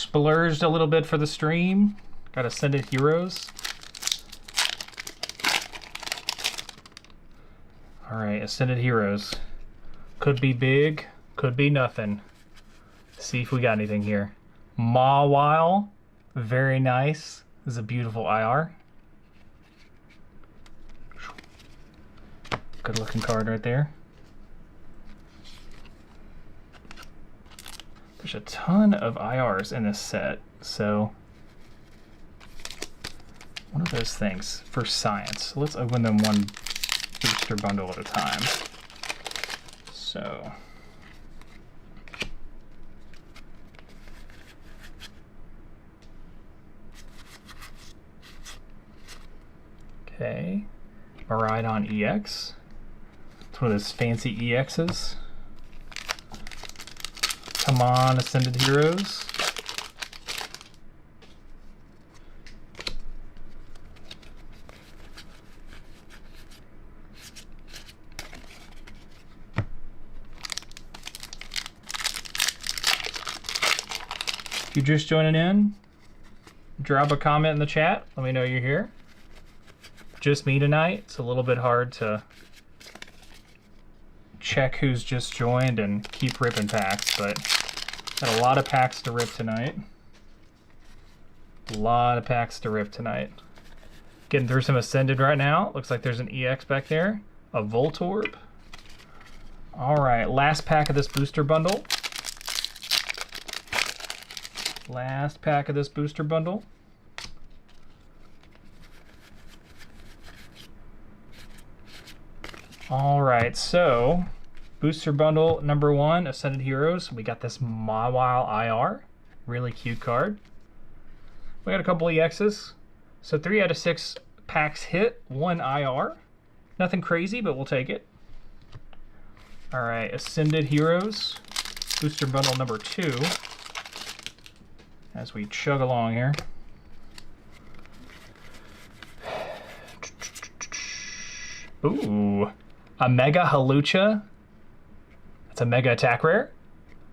splurged a little bit for the stream. Got Ascended Heroes. All right, Ascended Heroes. Could be big, could be nothing. See if we got anything here. Mawile, very nice. This is a beautiful IR. Good looking card right there. There's a ton of IRs in this set, so one of those things for science. Let's open them one booster bundle at a time. So okay, Miraidon EX. It's one of those fancy EXs. Come on, Ascended Heroes. If you're just joining in, drop a comment in the chat. Let me know you're here. Just me tonight. It's a little bit hard to check who's just joined and keep ripping packs, but got a lot of packs to rip tonight. A lot of packs to rip tonight. Getting through some Ascended right now. Looks like there's an EX back there. A Voltorb. All right, last pack of this booster bundle. Last pack of this booster bundle. All right, so booster bundle number 1, Ascended Heroes. We got this Mawile IR, really cute card. We got a couple EXs. So 3 out of 6 packs hit, 1 IR. Nothing crazy, but we'll take it. All right, Ascended Heroes, booster bundle number 2. As we chug along here. Ooh. A Mega Halucha. That's a Mega Attack Rare.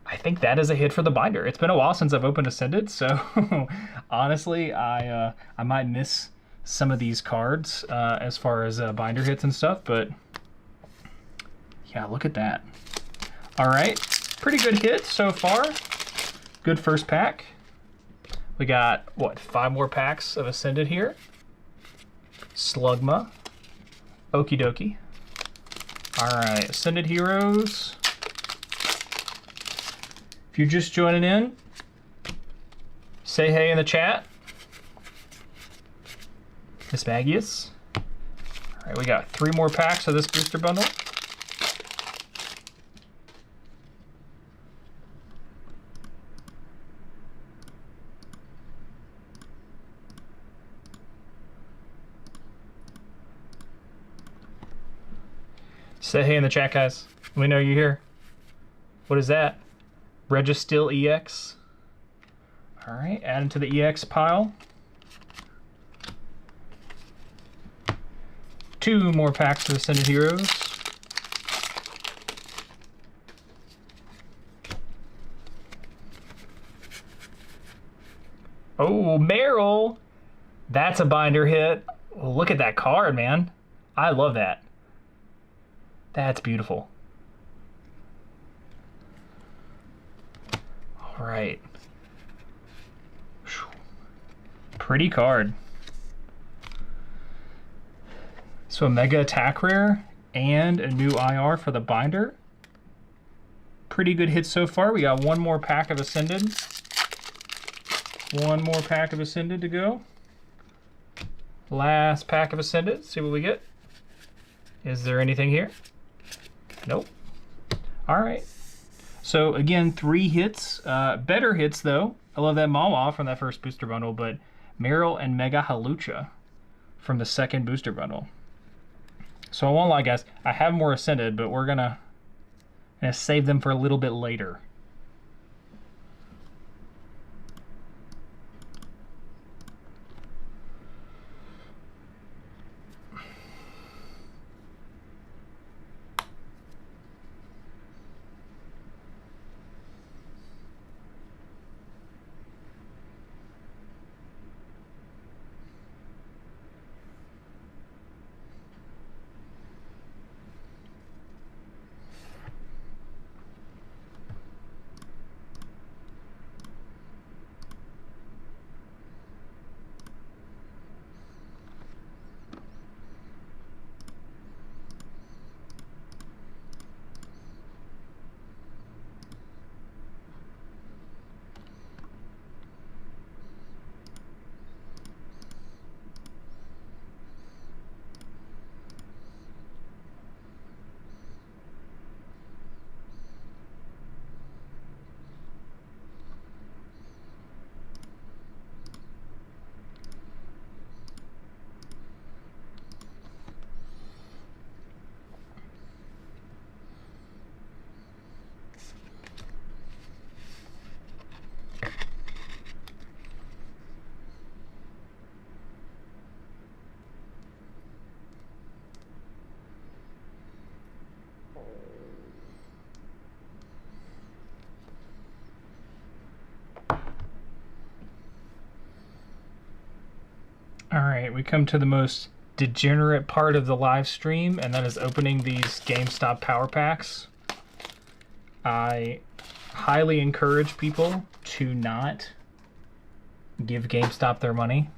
I think that is a hit for the binder. It's been a while since I've opened Ascended, so honestly, I might miss some of these cards as far as binder hits and stuff, but yeah, look at that. All right, pretty good hit so far. Good first pack. We got, what, 5 more packs of Ascended here. Slugma. Okie dokie. All right, Ascended Heroes. If you're just joining in, say hey in the chat. Miss Magius. All right, we got 3 more packs of this booster bundle. Say hey in the chat, guys. We know you're here. What is that? Registil EX. All right, add into the EX pile. 2 more packs of Ascended Heroes. Oh, Meryl. That's a binder hit. Oh, look at that card, man. I love that. That's beautiful. All right. Pretty card. So a Mega Attack Rare and a new IR for the binder. Pretty good hit so far. We got 1 more pack of Ascended. 1 more pack of Ascended to go. Last pack of Ascended. See what we get. Is there anything here? Nope. All right. So again, 3 hits. Better hits though. I love that Mawile from that first booster bundle, but Meryl and Mega Halucha from the second booster bundle. So I won't lie, guys. I have more Ascended, but we're gonna save them for a little bit later. All right, we come to the most degenerate part of the live stream, and that is opening these GameStop power packs. I highly encourage people to not give GameStop their money,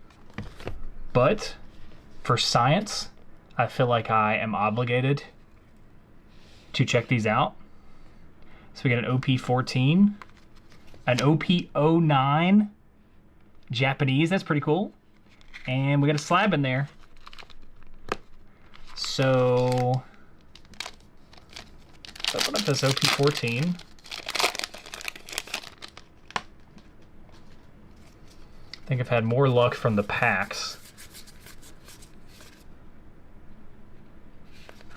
but for science, I feel like I am obligated to check these out. So we get an OP14, an OP09 Japanese, that's pretty cool. And we got a slab in there. So let's open up this OP14. I think I've had more luck from the packs.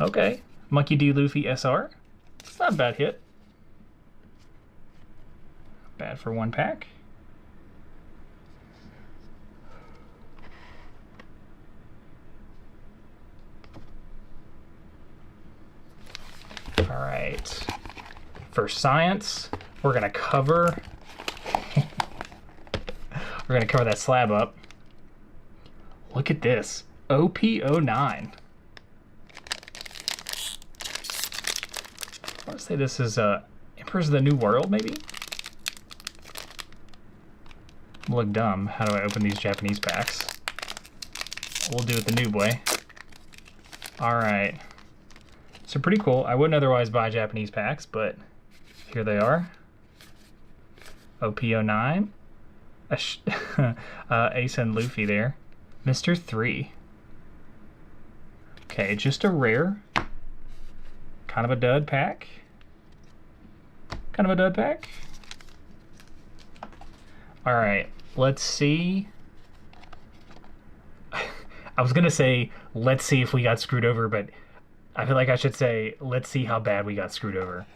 Okay, Monkey D. Luffy SR. It's not a bad hit. Bad for one pack. All right, for science, we're gonna cover that slab up. Look at this, OP09. I want to say this is Emperors of the New World, maybe? I look dumb. How do I open these Japanese packs? We'll do it the noob way. All right. So pretty cool. I wouldn't otherwise buy Japanese packs, but here they are. OP09. Ace and Luffy there. Mr. 3. Okay, just a rare. Kind of a dud pack. Kind of a dud pack. All right, let's see. I was gonna say, let's see if we got screwed over, but I feel like I should say, let's see how bad we got screwed over.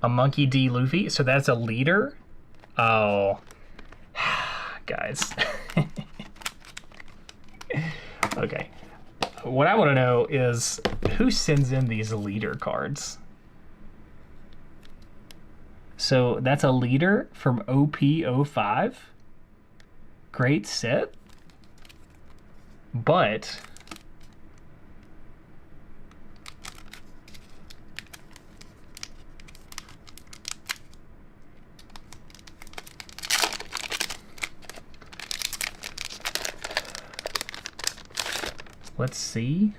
A Monkey D. Luffy, so that's a leader? Oh, guys. Okay. What I want to know is who sends in these leader cards? So that's a leader from OP05. Great set. But let's see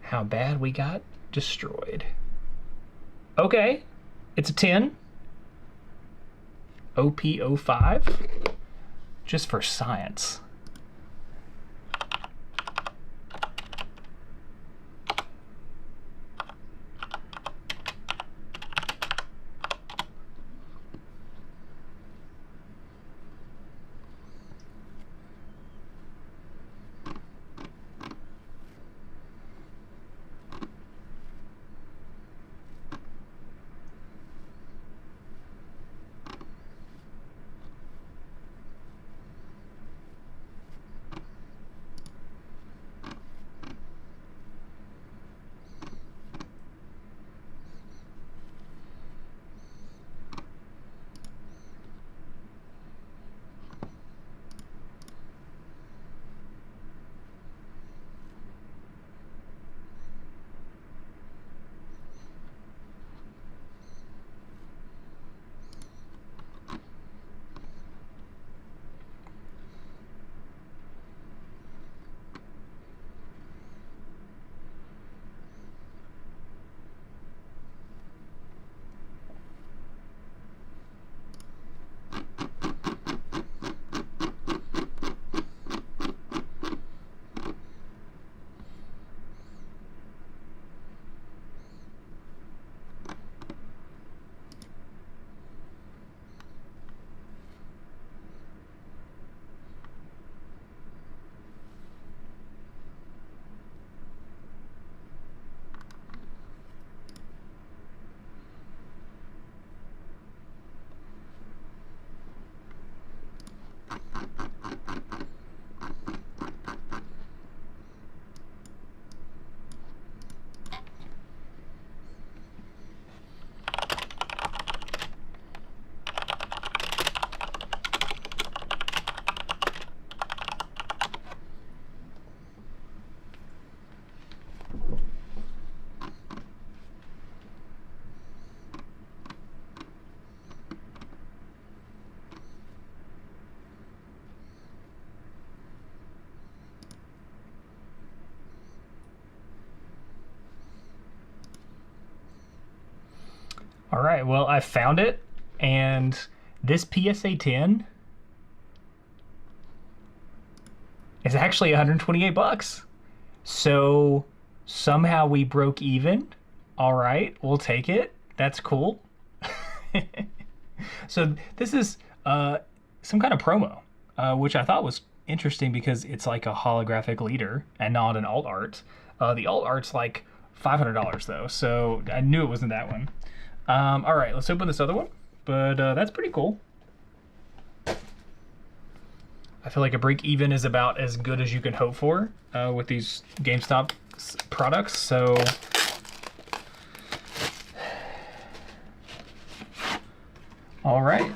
how bad we got destroyed. Okay, it's a 10. OP05, just for science. All right, well, I found it, and this PSA 10 is actually 128 bucks. So somehow we broke even. All right, we'll take it. That's cool. So this is some kind of promo, which I thought was interesting because it's like a holographic leader and not an alt art. The alt art's like $500 though, so I knew it wasn't that one. All right, let's open this other one, but that's pretty cool. I feel like a break even is about as good as you can hope for with these GameStop products, so all right,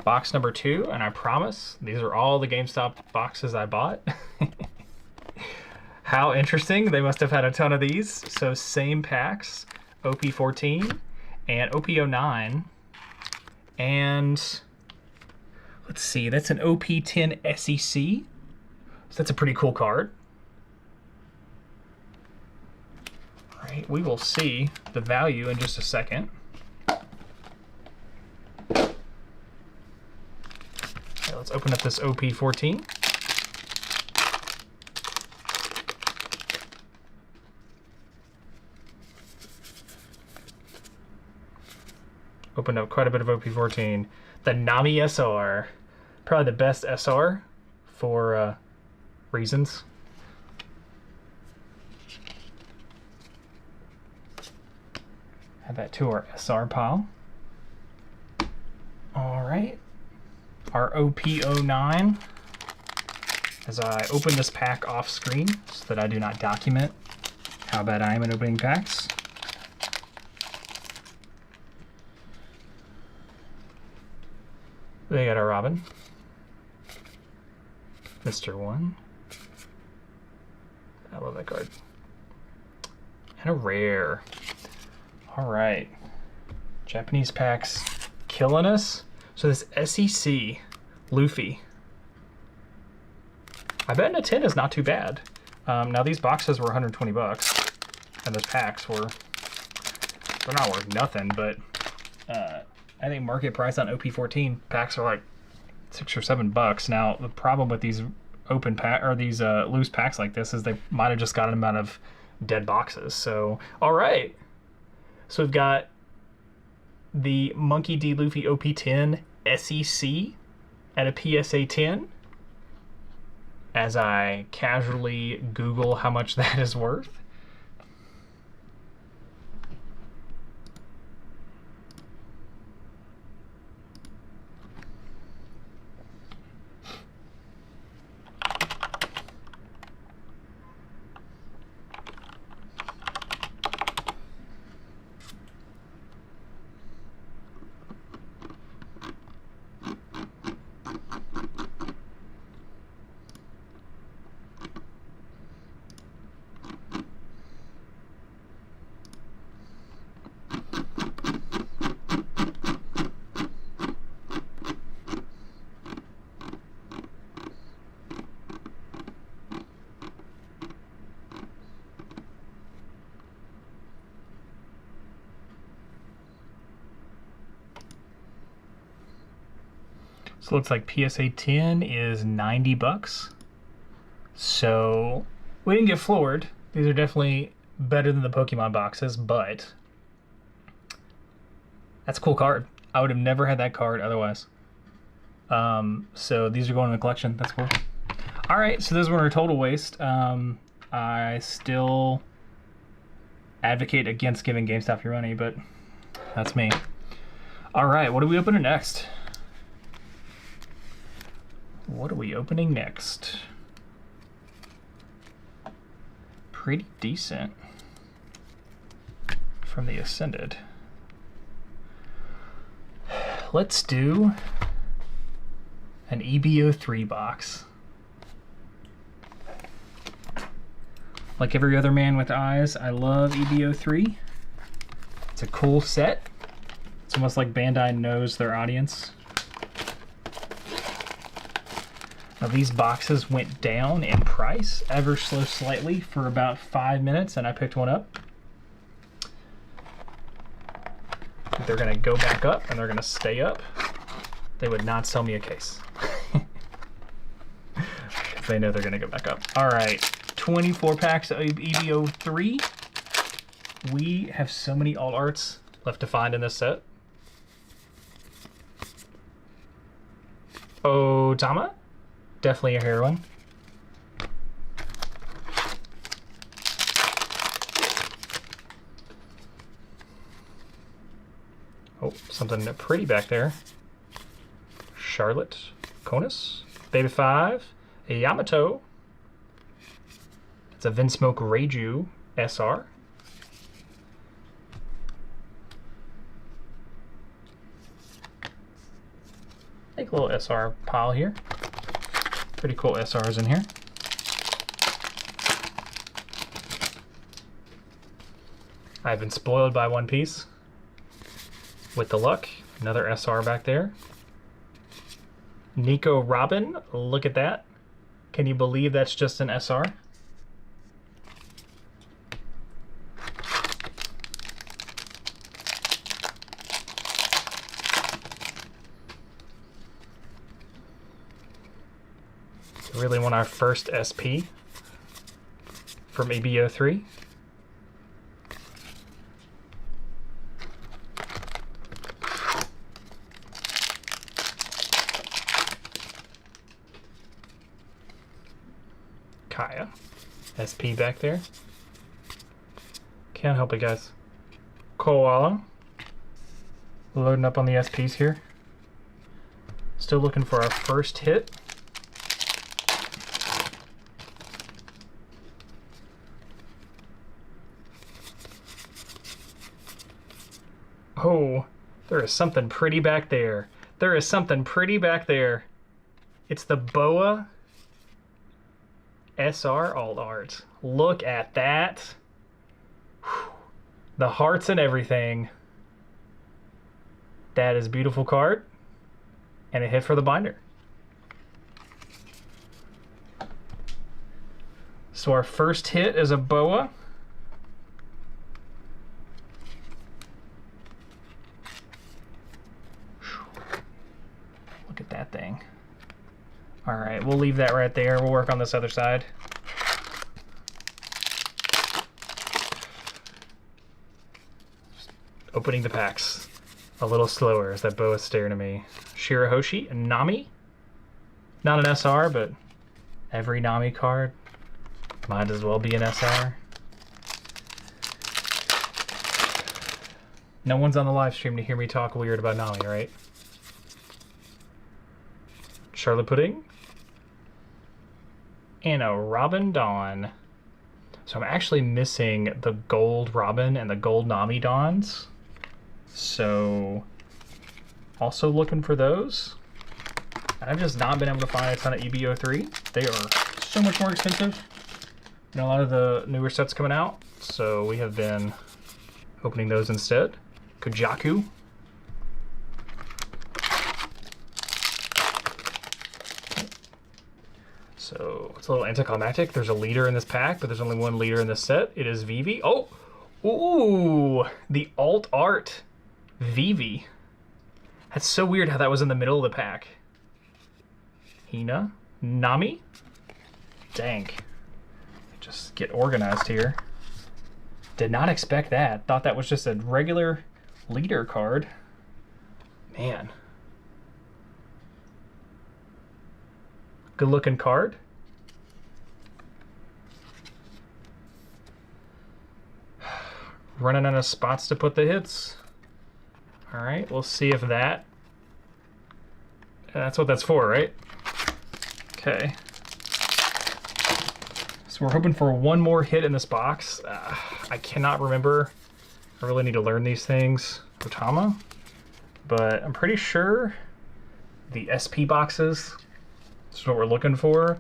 box number 2, and I promise these are all the GameStop boxes I bought. How interesting, they must have had a ton of these. So same packs, OP14 and OP09, and let's see, that's an OP10 SEC, so that's a pretty cool card. All right, we will see the value in just a second. Okay, let's open up this OP14. Opened up quite a bit of OP14. The Nami SR, probably the best SR for reasons. Add that to our SR pile. All right, our OP09. As I open this pack off screen so that I do not document how bad I am at opening packs. They got a Robin, Mr. 1. I love that card. And a rare. All right, Japanese packs killing us. So this SEC Luffy, I bet in a 10 is not too bad. Now these boxes were 120 bucks, and those packs were, they're not worth nothing, but I think market price on OP14 packs are like $6 or $7. Now the problem with these open pack or these loose packs like this is they might have just got them out of dead boxes. So all right, so we've got the Monkey D. Luffy OP10 SEC at a PSA 10. As I casually Google how much that is worth. So it looks like PSA 10 is 90 bucks. So we didn't get floored. These are definitely better than the Pokemon boxes, but that's a cool card. I would have never had that card otherwise. So these are going in the collection. That's cool. All right, so those were a total waste. I still advocate against giving GameStop your money, but that's me. All right, what are we opening next? What are we opening next? Pretty decent from the Ascended. Let's do an EBO3 box. Like every other man with eyes, I love EBO3. It's a cool set. It's almost like Bandai knows their audience. Now these boxes went down in price ever so slightly for about 5 minutes, and I picked one up. they're gonna go back up and they're gonna stay up, they would not sell me a case. They know they're gonna go back up. All right, 24 packs of EBO3. We have so many alt arts left to find in this set. Otama, definitely a heroine. Oh, something pretty back there. Charlotte, Conus, Baby 5, a Yamato. It's a Vinsmoke Reiju SR. Take a little SR pile here. Pretty cool SRs in here. I've been spoiled by One Piece. With the luck, another SR back there. Nico Robin, look at that. Can you believe that's just an SR? Really want our first SP from EBO3. Kaya, SP back there. Can't help it, guys. Koala, loading up on the SPs here. Still looking for our first hit. Oh, there is something pretty back there. There is something pretty back there. It's the Boa SR alt art. Look at that. Whew. The hearts and everything. That is a beautiful card. And a hit for the binder. So our first hit is a Boa. Look at that thing. All right, we'll leave that right there. We'll work on this other side. Just opening the packs a little slower as that bow is staring at me. Shirahoshi, Nami. Not an SR, but every Nami card might as well be an SR. No one's on the live stream to hear me talk weird about Nami, right? Charlotte Pudding. And a Robin Dawn. So I'm actually missing the gold Robin and the gold Nami Dawns. So also looking for those. I've just not been able to find a ton of EBO3. They are so much more expensive than a lot of the newer sets coming out. So we have been opening those instead. Kujaku. So it's a little anticlimactic. There's a leader in this pack, but there's only one leader in this set. It is Vivi. Oh, ooh, the alt art Vivi. That's so weird how that was in the middle of the pack. Hina, Nami. Dang. Just get organized here. Did not expect that. Thought that was just a regular leader card. Man. Good looking card. Running out of spots to put the hits. All right, we'll see if that. That's what that's for, right? Okay. So we're hoping for one more hit in this box. I cannot remember. I really need to learn these things. Otama. But I'm pretty sure the SP boxes, this is what we're looking for,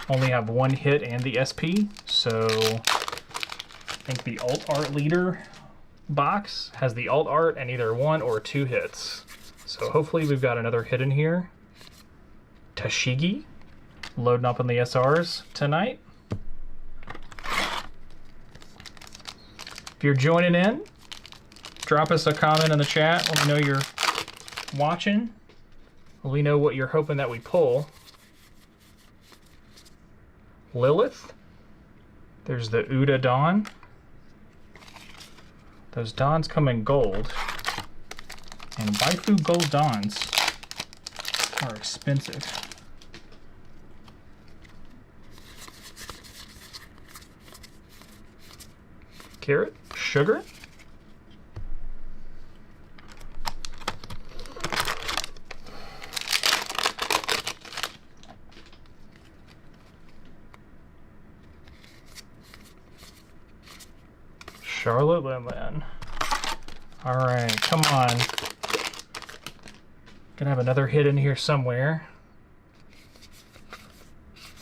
only have one hit and the SP. So I think the alt art leader box has the alt art and either one or two hits. So hopefully we've got another hit in here. Tashigi, loading up on the SRs tonight. If you're joining in, drop us a comment in the chat. Let me know you're watching. Let me know what you're hoping that we pull. Lilith. There's the Uda Dawn. Those Dawns come in gold. And Waifu Gold Dawns are expensive. Carrot, sugar. Charlotte Lin. All right, come on. Gonna have another hit in here somewhere.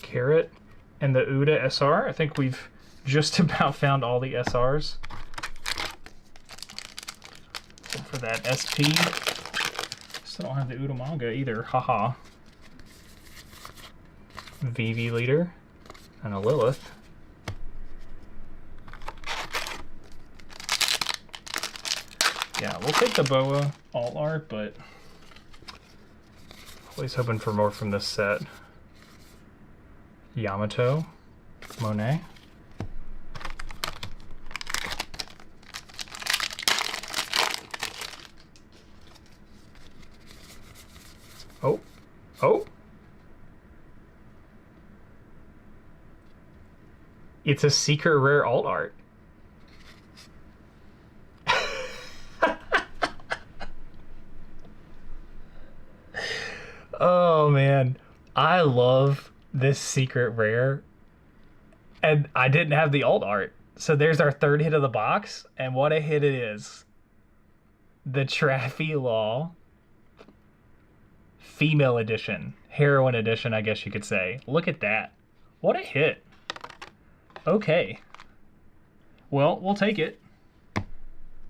Carrot and the Uda SR. I think we've just about found all the SRs. Except for that SP. Still don't have the Uda manga either. Haha. VV leader and a Lilith. Yeah, we'll take the Boa alt art, but always hoping for more from this set. Yamato, Monet. Oh, oh. It's a secret rare alt art. Oh man, I love this secret rare. And I didn't have the alt art. So there's our third hit of the box, and what a hit it is. The Traffy Law Female Edition. Heroine Edition, I guess you could say. Look at that. What a hit. Okay. Well, we'll take it.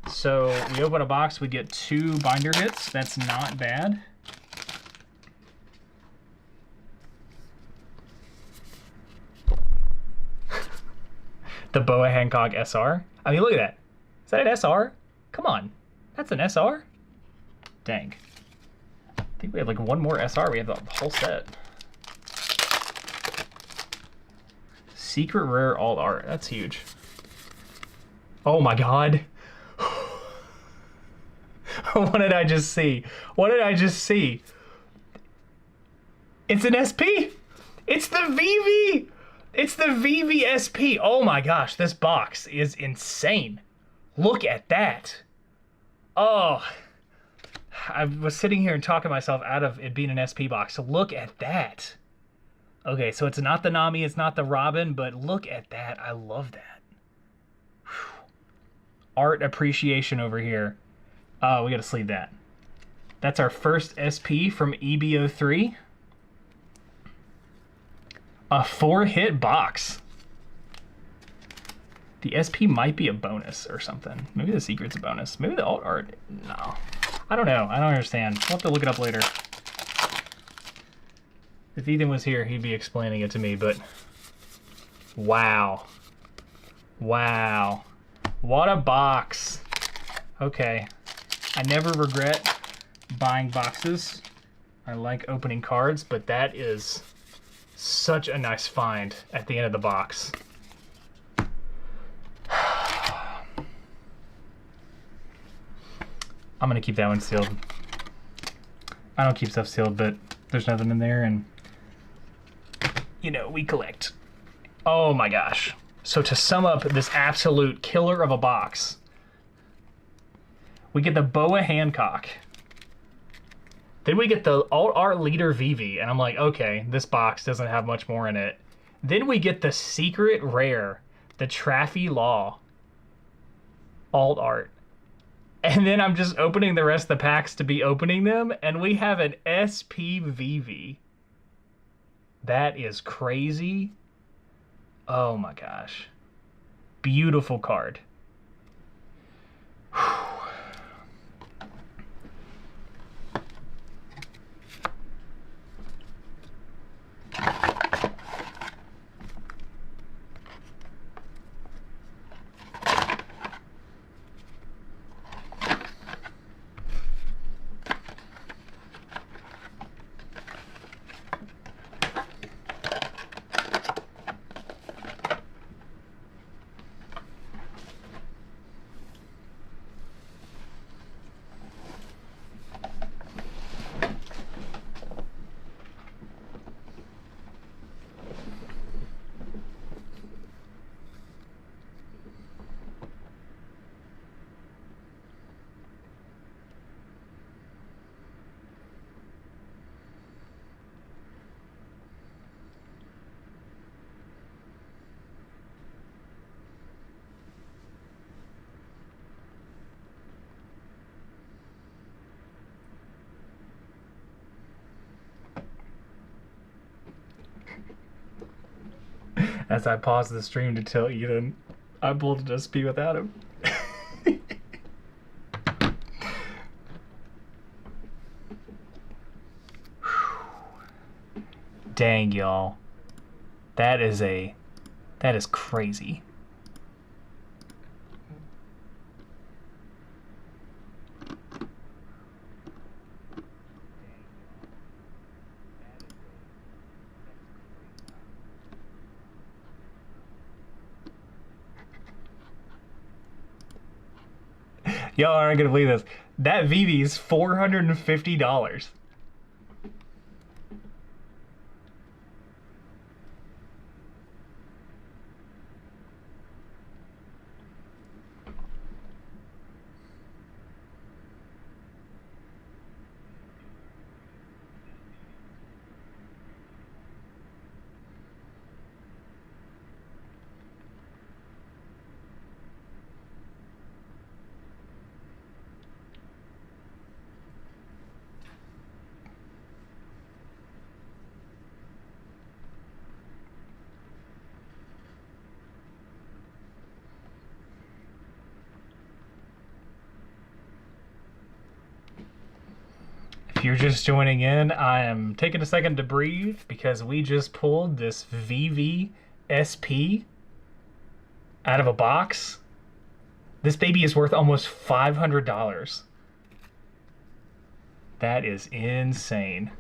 So we open a box, we get 2 binder hits. That's not bad. The Boa Hancock SR. I mean, look at that. Is that an SR? Come on. That's an SR? Dang. I think we have like one more SR. We have the whole set. Secret rare alt art. That's huge. Oh my god. What did I just see? What did I just see? It's an SP! It's the VV! It's the VVSP. Oh my gosh, this box is insane. Look at that. Oh, I was sitting here and talking myself out of it being an SP box. So look at that. Okay, so it's not the Nami, it's not the Robin, but look at that. I love that. Whew. Art appreciation over here. Oh, we gotta sleeve that. That's our first SP from EBO3. A 4-hit box. The SP might be a bonus or something. Maybe the secret's a bonus. Maybe the alt art. No. I don't know. I don't understand. We'll have to look it up later. If Ethan was here, he'd be explaining it to me, but wow. Wow. What a box. Okay. I never regret buying boxes. I like opening cards, but that is such a nice find at the end of the box. I'm gonna keep that one sealed. I don't keep stuff sealed, but there's nothing in there, and you know, we collect. Oh my gosh. So to sum up this absolute killer of a box, we get the Boa Hancock. Then we get the alt art leader VV, and I'm like, okay, this box doesn't have much more in it. Then we get the secret rare, the Traffy Law alt art. And then I'm just opening the rest of the packs to be opening them, and we have an SPVV. That is crazy. Oh my gosh. Beautiful card. Whew. As I paused the stream to tell Ethan I pulled an SP without him. Dang, y'all. That is crazy. Y'all aren't gonna believe this. That VV is $450. If you're just joining in, I am taking a second to breathe because we just pulled this VV SP out of a box. This baby is worth almost $500. That is insane.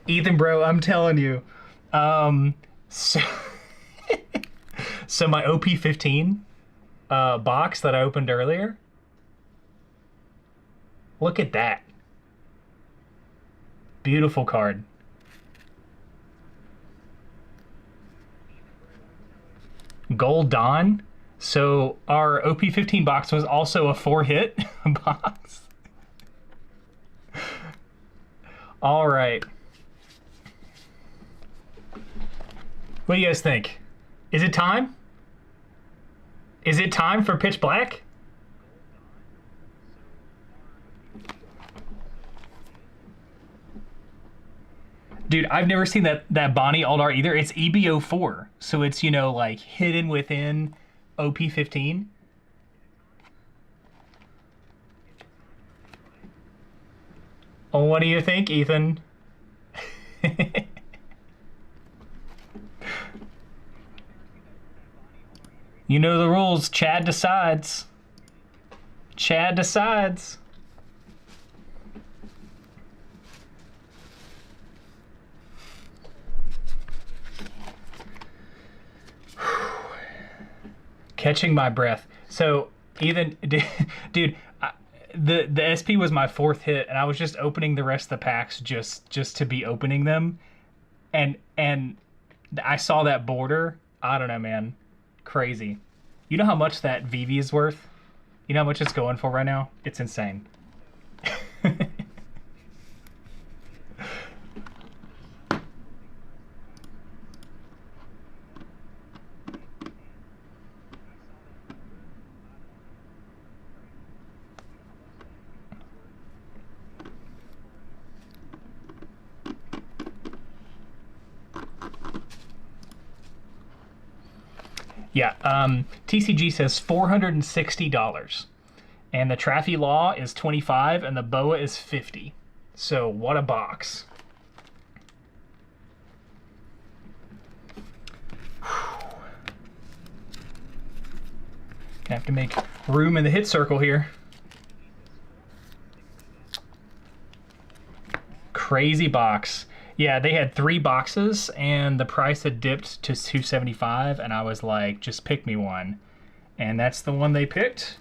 Ethan, bro, I'm telling you. So, so my OP15 box that I opened earlier, look at that. Beautiful card. Gold Dawn. So our OP15 box was also a 4-hit box. All right. What do you guys think? Is it time? Is it time for Pitch Black? Dude, I've never seen that Bonnie Aldar either. It's EBO4, so it's, you know, like hidden within OP15. Oh, what do you think, Ethan? You know the rules. Chad decides. Chad decides. Catching my breath. So, Ethan, dude, the SP was my 4th hit, and I was just opening the rest of the packs just to be opening them, and I saw that border. I don't know, man. Crazy. You know how much that VV is worth? You know how much it's going for right now? It's insane. Yeah, TCG says $460, and the Traffy Law is $25, and the Boa is $50. So what a box! Gonna have to make room in the hit circle here. Crazy box. Yeah, they had 3 boxes, and the price had dipped to $275, and I was like, just pick me one. And that's the one they picked.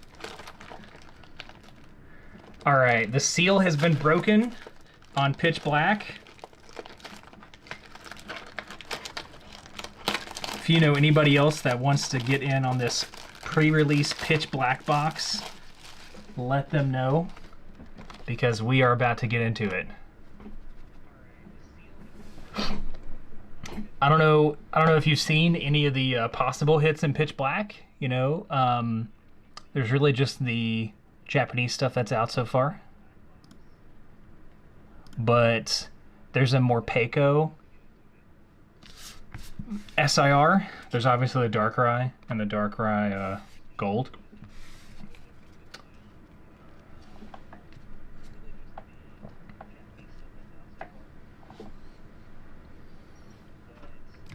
All right, the seal has been broken on Pitch Black. If you know anybody else that wants to get in on this pre-release Pitch Black box, let them know, because we are about to get into it. I don't know if you've seen any of the possible hits in Pitch Black. You know, there's really just the Japanese stuff that's out so far. But there's a Morpeko SIR. There's obviously the Darkrai and the Darkrai Gold.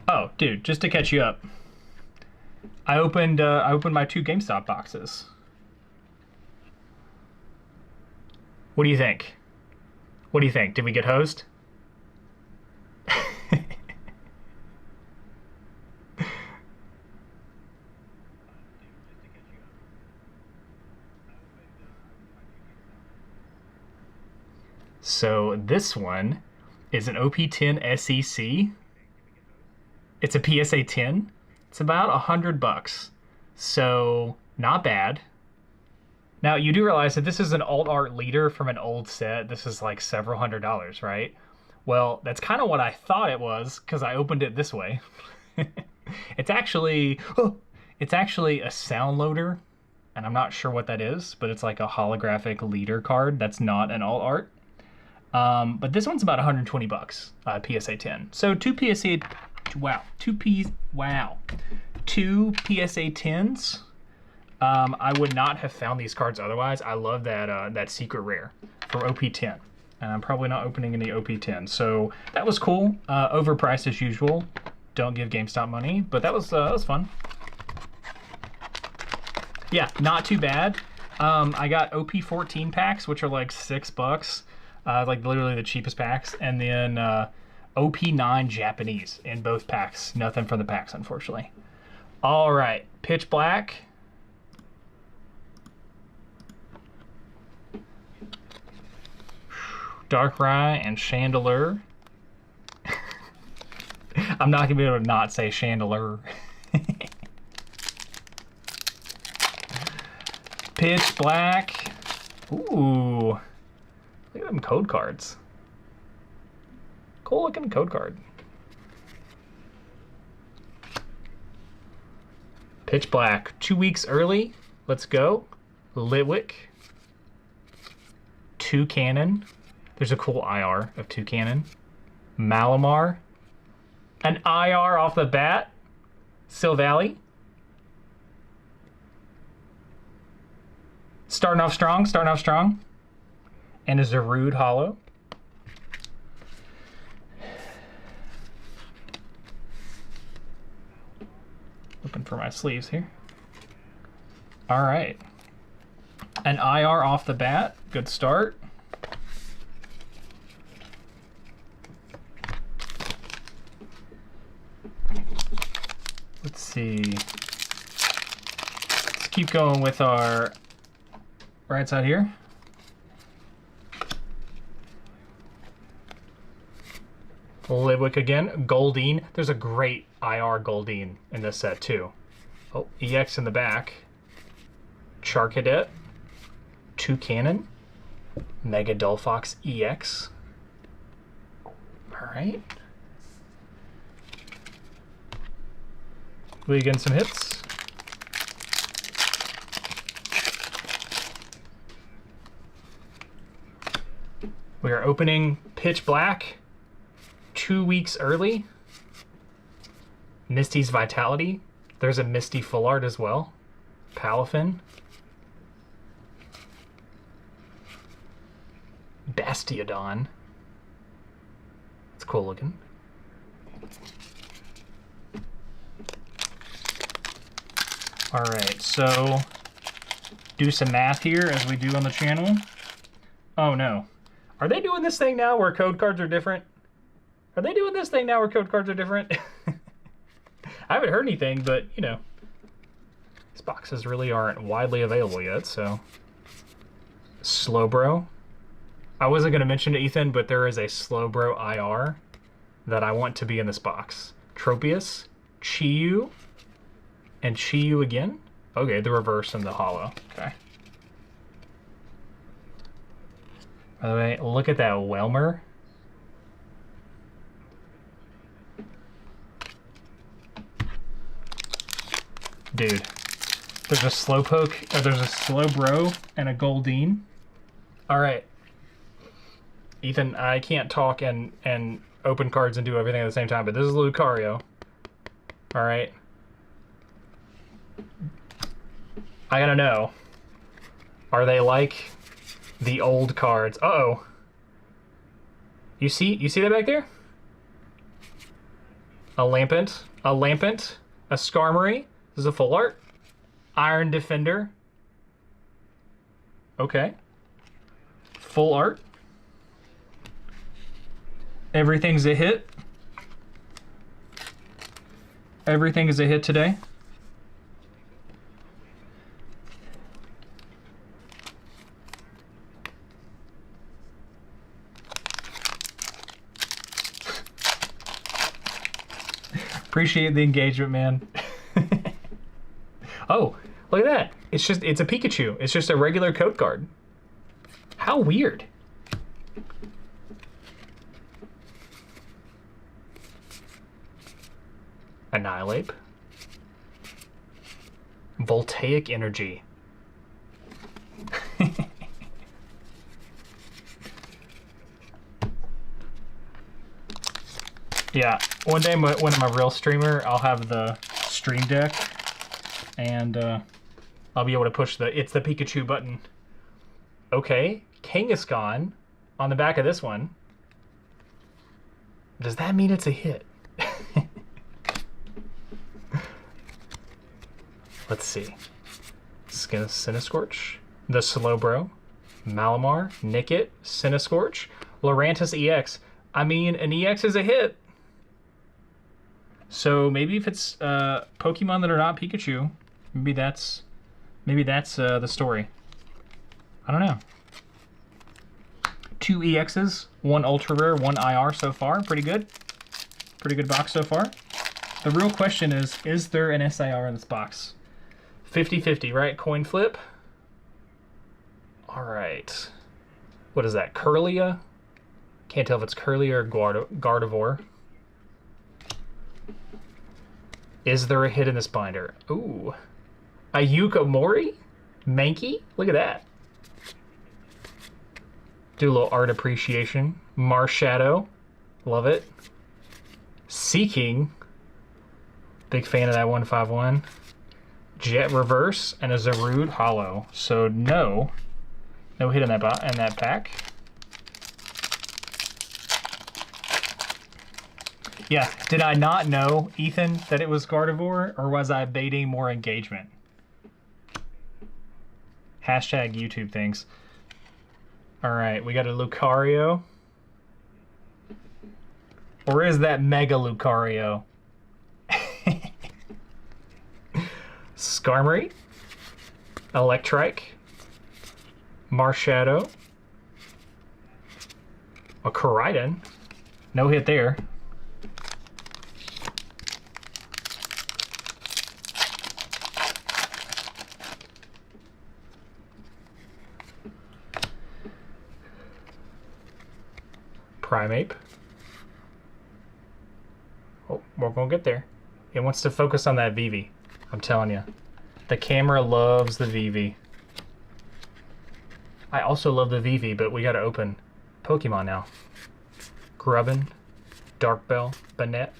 Oh, dude, just to catch you up, I opened my 2 GameStop boxes. What do you think? What do you think? Did we get hosed? So this one is an OP10 SEC. It's a PSA 10. It's about $100. So not bad. Now you do realize that this is an alt art leader from an old set. This is like several $100s, right? Well, that's kind of what I thought it was because I opened it this way. It's actually a sound loader, and I'm not sure what that is, but it's like a holographic leader card. That's not an alt art. But this one's about $120, PSA 10. So two PSA 10s. I would not have found these cards otherwise. I love that that secret rare from OP10, and I'm probably not opening any OP10. So that was cool. Overpriced as usual. Don't give GameStop money, but that was fun. Yeah, not too bad. I got OP14 packs, which are like $6. Like literally the cheapest packs, and then OP9 Japanese in both packs. Nothing for the packs, unfortunately. All right, Pitch Black. Darkrai and Chandelure. I'm not gonna be able to not say Chandelure. Pitch Black. Ooh. Look at them code cards. Cool looking code card. Pitch Black. 2 weeks early. Let's go. Litwick. Toucannon. There's a cool IR of Toucannon. Malamar. An IR off the bat. Silvally. Starting off strong. And a Zarude Hollow. Looking for my sleeves here. All right. An IR off the bat. Good start. Let's see. Let's keep going with our right side here. Litwick again. Goldeen. There's a great IR Goldeen in this set too. Oh, EX in the back. Charcadet. Toucannon. Mega Dullfox EX. Alright. We getting some hits. We are opening Pitch Black 2 weeks early. Misty's Vitality. There's a Misty Full Art as well. Palafin. Bastiodon. It's cool looking. All right, so do some math here as we do on the channel. Oh no. Are they doing this thing now where code cards are different? Are they doing this thing now where code cards are different? I haven't heard anything, but you know, these boxes really aren't widely available yet, so. Slowbro. I wasn't gonna mention to Ethan, but there is a Slowbro IR that I want to be in this box. Tropius, Chiyu, and Chiyu again? Okay, the reverse and the hollow. Okay. By the way, look at that Welmer. Dude, There's a Slowpoke, or there's a Slowbro, and a Goldeen. Alright. Ethan, I can't talk and open cards and do everything at the same time, but this is Lucario. Alright. I gotta know. Are they like the old cards? Uh-oh. You see that back there? A Lampent, a Skarmory. This is a full art. Iron Defender. Okay. Full art. Everything's a hit. Everything is a hit today. Appreciate the engagement, man. Oh, look at that. It's a Pikachu. It's just a regular code card. How weird. Annihilate. Voltaic Energy. Yeah, one day when I'm a real streamer, I'll have the stream deck, and I'll be able to push it's the Pikachu button. Okay, Kangaskhan on the back of this one. Does that mean it's a hit? Let's see. Cinescorch, the Slowbro, Malamar, Nickit, Cinescorch, Lurantis EX. I mean, an EX is a hit. So maybe if it's Pokemon that are not Pikachu, maybe that's the story. I don't know. 2 EXs, 1 Ultra Rare, 1 IR so far. Pretty good. Pretty good box so far. The real question is there an SIR in this box? 50-50, right? Coin flip. All right. What is that? Curlia? Can't tell if it's Curlia or Gardevoir. Is there a hit in this binder? Ooh. A Yukamori? Mankey? Look at that. Do a little art appreciation. Marshadow. Love it. Seeking. Big fan of that 151. Jet Reverse and a Zarude Hollow. So no hit in that pack. Yeah, did I not know, Ethan, that it was Gardevoir, or was I baiting more engagement? Hashtag YouTube things. All right, we got a Lucario. Or is that Mega Lucario? Skarmory, Electrike, Marshadow, a Koraidon. No hit there. Primeape. Oh, we're gonna get there. It wants to focus on that VV. I'm telling you. The camera loves the VV. I also love the VV, but we gotta open Pokemon now. Grubbin, Dark Bell, Banette.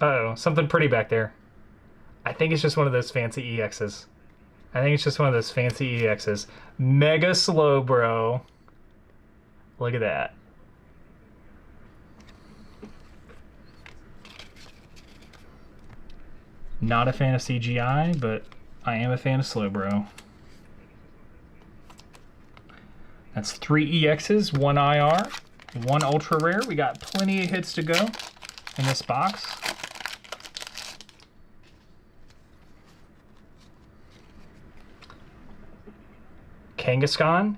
Uh-oh, something pretty back there. I think it's just one of those fancy EXs. Mega Slowbro. Look at that. Not a fan of CGI, but I am a fan of Slowbro. That's 3 EXs, 1 IR, 1 Ultra Rare. We got plenty of hits to go in this box. Kangaskhan.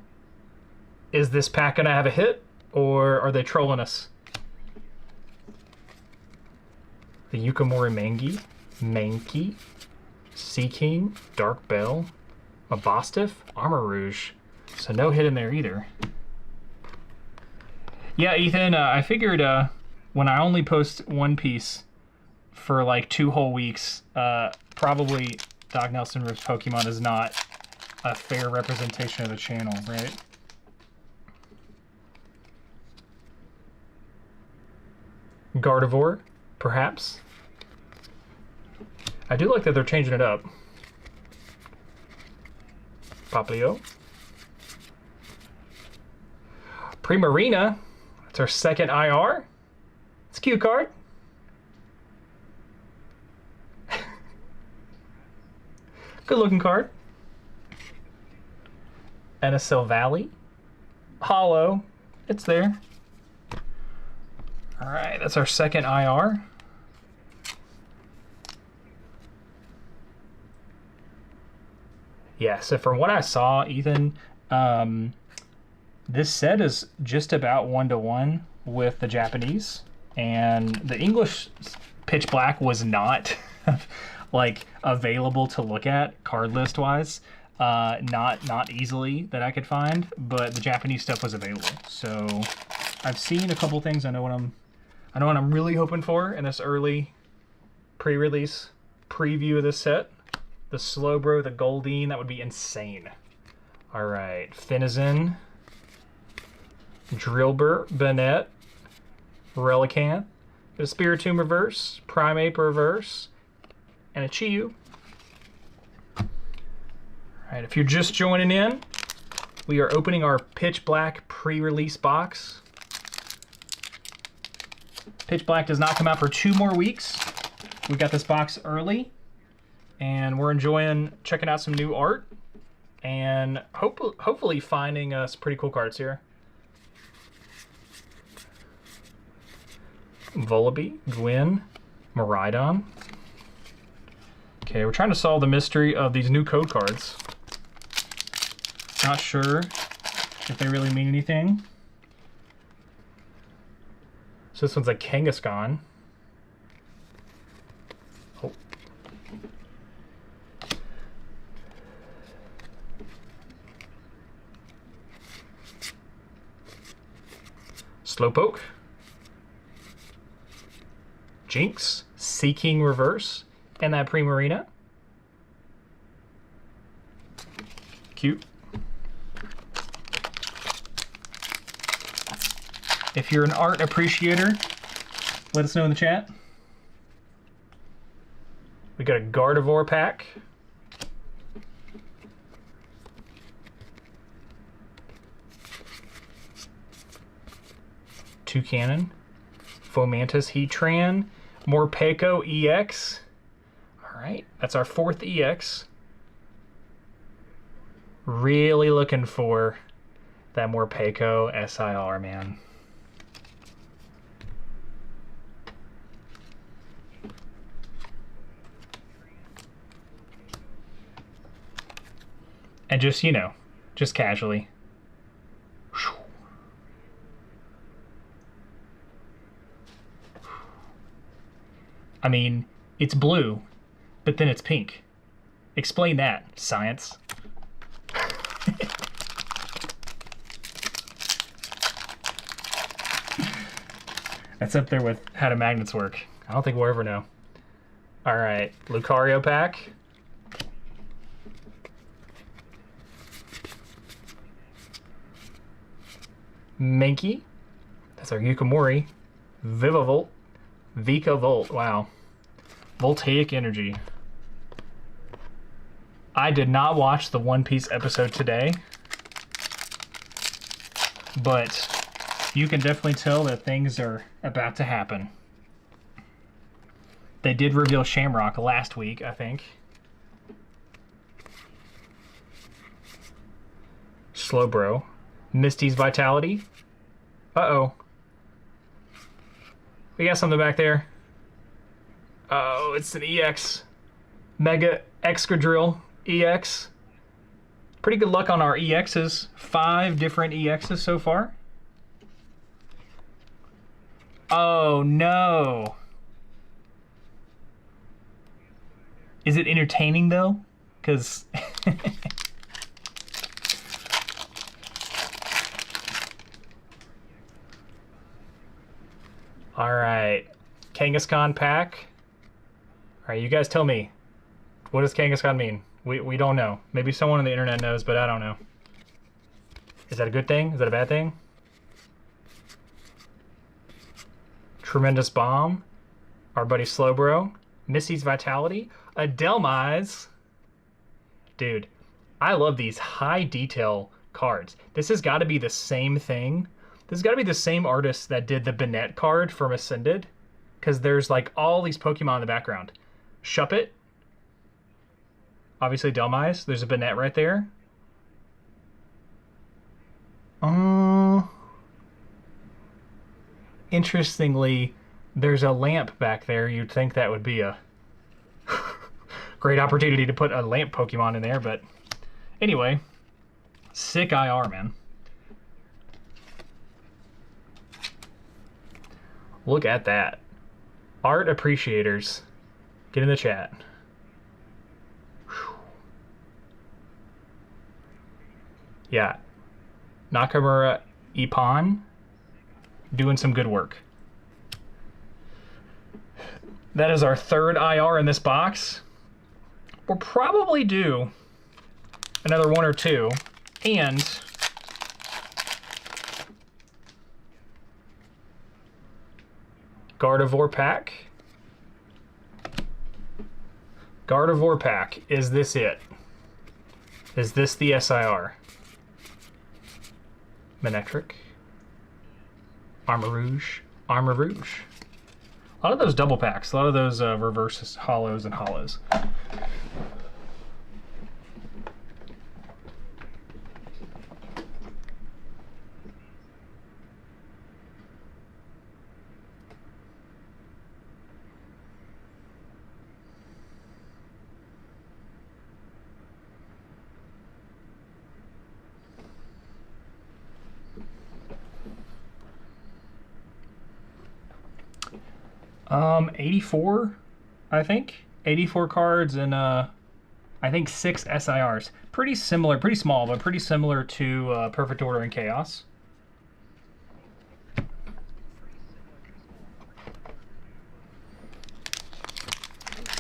Is this pack gonna have a hit, or are they trolling us? The Yukamori Mankey, Seaking, Dark Bell, a Bostiff, Armor Rouge. So no hit in there either. Yeah, Ethan, I figured when I only post one piece for like 2 whole weeks, probably Doc Nelson Rips Pokemon is not a fair representation of the channel, right? Gardevoir, perhaps. I do like that they're changing it up. Poplio. Primarina. That's our second IR. It's a cute card. Good looking card. Enisel Valley. Hollow. It's there. Alright, that's our second IR. Yeah, so from what I saw, Ethan, this set is just about 1-to-1 with the Japanese, and the English Pitch Black was not like available to look at card list wise, not easily that I could find, but the Japanese stuff was available. So I've seen a couple things. I know what I'm really hoping for in this early pre-release preview of this set. The Slowbro, the Goldeen, that would be insane. All right, Finizen, Drillbur, Banette, Relicanth, a Spiritomb Reverse, Primeape Reverse, and a Chiyu. All right, if you're just joining in, we are opening our Pitch Black pre-release box. Pitch Black does not come out for 2 more weeks. We got this box early, and we're enjoying checking out some new art and hopefully finding some pretty cool cards here. Volibee, Gwyn, Miraidon. Okay, we're trying to solve the mystery of these new code cards. Not sure if they really mean anything. So this one's a Kangaskhan. Oh. Slowpoke. Jinx, Seeking Reverse, and that Primarina. Cute. If you're an art appreciator, let us know in the chat. We got a Gardevoir pack. Toucannon, Fomantis Heatran, Morpeko EX. All right, that's our 4th EX. Really looking for that Morpeko SIR, man. And just, you know, just casually. I mean, it's blue, but then it's pink. Explain that, science. That's up there with how do magnets work. I don't think we'll ever know. All right, Lucario pack. Mankey. That's our Yukimori. Vivavolt. Vikavolt. Wow. Voltaic Energy. I did not watch the One Piece episode today, but you can definitely tell that things are about to happen. They did reveal Shamrock last week, I think. Slowbro. Misty's Vitality. Uh-oh. We got something back there. Oh, it's an EX. Mega Excadrill EX. Pretty good luck on our EXs. 5 different EXs so far. Oh, no. Is it entertaining, though? Because... All right, Kangaskhan pack. All right, you guys tell me, What does Kangaskhan mean? We don't know. Maybe someone on the internet knows, but I don't know. Is that a good thing? Is that a bad thing? Tremendous Bomb. Our buddy Slowbro. Missy's Vitality. A Delmise. Dude, I love these high detail cards. This has got to be the same thing. This has got to be the same artist that did the Bennett card from Ascended. Because there's like all these Pokemon in the background. Shuppet. Obviously Delmise. There's a Bennett right there. Interestingly, there's a lamp back there. You'd think that would be a great opportunity to put a lamp Pokemon in there, but anyway, sick IR, man. Look at that. Art appreciators, get in the chat. Yeah, Nakamura Ippon doing some good work. That is our third IR in this box. We'll probably do another one or two, and Gardevoir pack. Gardevoir pack. Is this it? Is this the SIR? Manectric. Armor Rouge. Armor Rouge. A lot of those double packs. A lot of those reverse hollows and hollows. 84, I think. 84 cards and I think 6 SIRs. Pretty similar, pretty small, but pretty similar to Perfect Order and Chaos.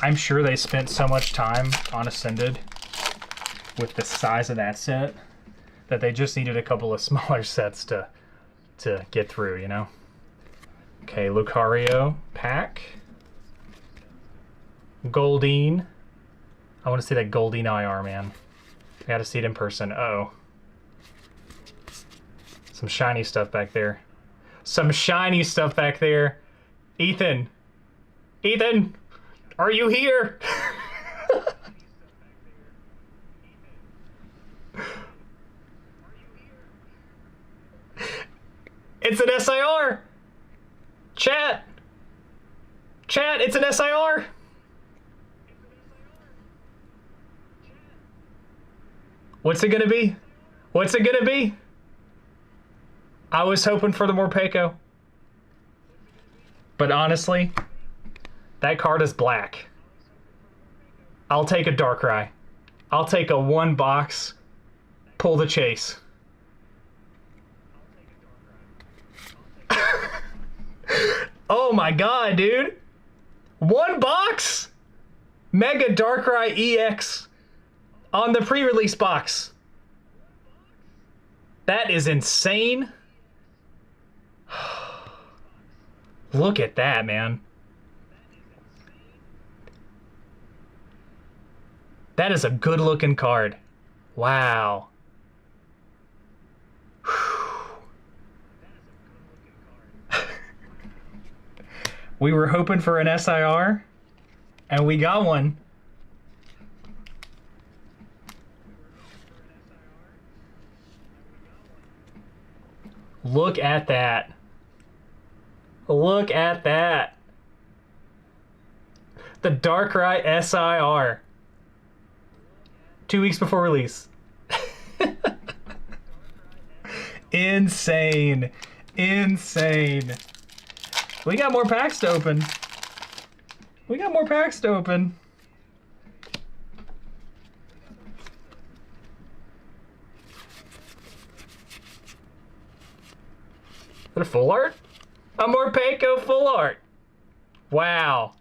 I'm sure they spent so much time on Ascended with the size of that set that they just needed a couple of smaller sets to get through, you know? Okay, Lucario pack. Goldeen. I want to see that Goldeen IR, man. I gotta see it in person. Uh-oh. Some shiny stuff back there. Some shiny stuff back there. Ethan. Ethan! Are you here? It's an SIR! Chat! Chat, it's an SIR! What's it gonna be? What's it gonna be? I was hoping for the Morpeko. But honestly, that card is black. I'll take a Darkrai. I'll take a 1-box, pull the chase. Oh my god, dude. 1 box? Mega Darkrai EX on the pre-release box. That is insane. Look at that, man. That is a good looking card. Wow. We were hoping for an SIR, and we got one. Look at that. Look at that. The Darkrai SIR. 2 weeks before release. Insane. Insane. We got more packs to open. We got more packs to open. Is that a full art? A Morpeko full art. Wow.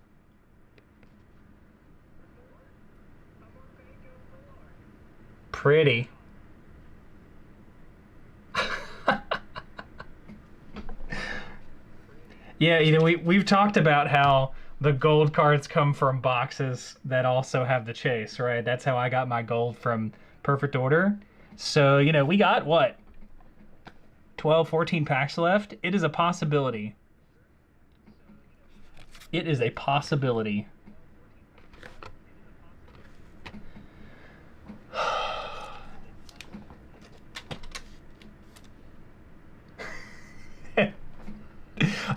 pretty. Yeah, you know, we've talked about how the gold cards come from boxes that also have the chase, right? That's how I got my gold from Perfect Order. So, you know, we got what? 12, 14 packs left. It is a possibility. It is a possibility.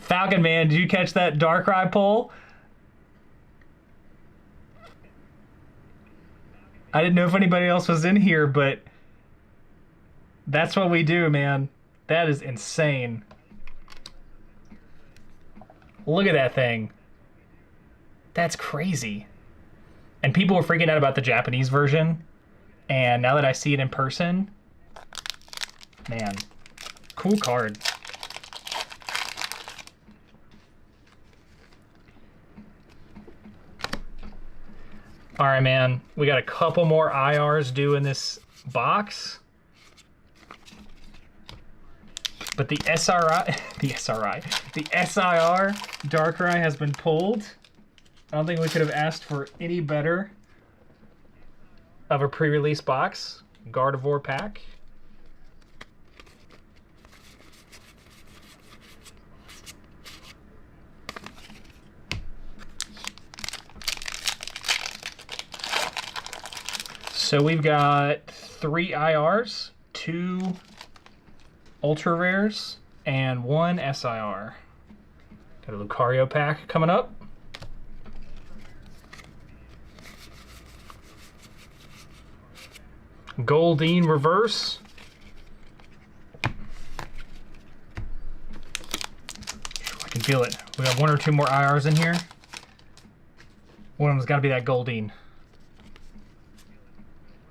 Falcon Man, did you catch that Darkrai pull? I didn't know if anybody else was in here, but that's what we do, man. That is insane. Look at that thing. That's crazy. And people were freaking out about the Japanese version. And now that I see it in person, man, cool card. All right, man. We got a couple more IRs due in this box. But the SRI, the SIR Darkrai has been pulled. I don't think we could have asked for any better of a pre-release box. Gardevoir pack. So we've got 3 IRs, 2 ultra rares, and 1 SIR. Got a Lucario pack coming up. Goldeen reverse. I can feel it. We got 1 or 2 more IRs in here. One of them's got to be that Goldeen.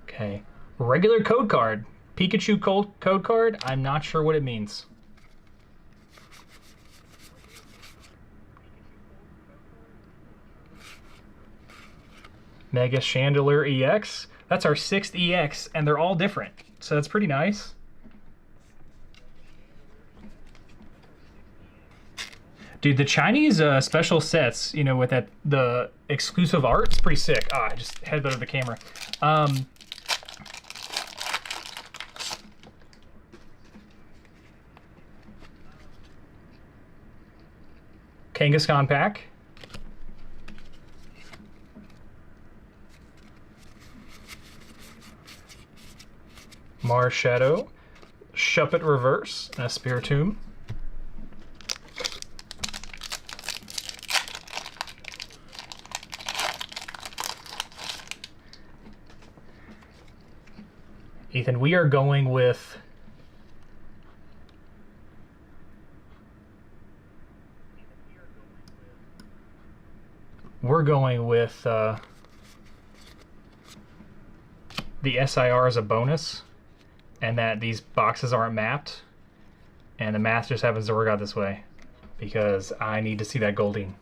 Okay, regular code card. Pikachu code card, I'm not sure what it means. Mega Chandelier EX. That's our 6th EX, and they're all different. So that's pretty nice. Dude, the Chinese special sets, you know, with that the exclusive art, it's pretty sick. Ah, I just headbutted the camera. Kangaskhan pack. Marshadow. Shuppet reverse. And a Spiritomb. Ethan, we are going with the SIR as a bonus, and that these boxes aren't mapped, and the math just happens to work out this way because I need to see that Goldeen.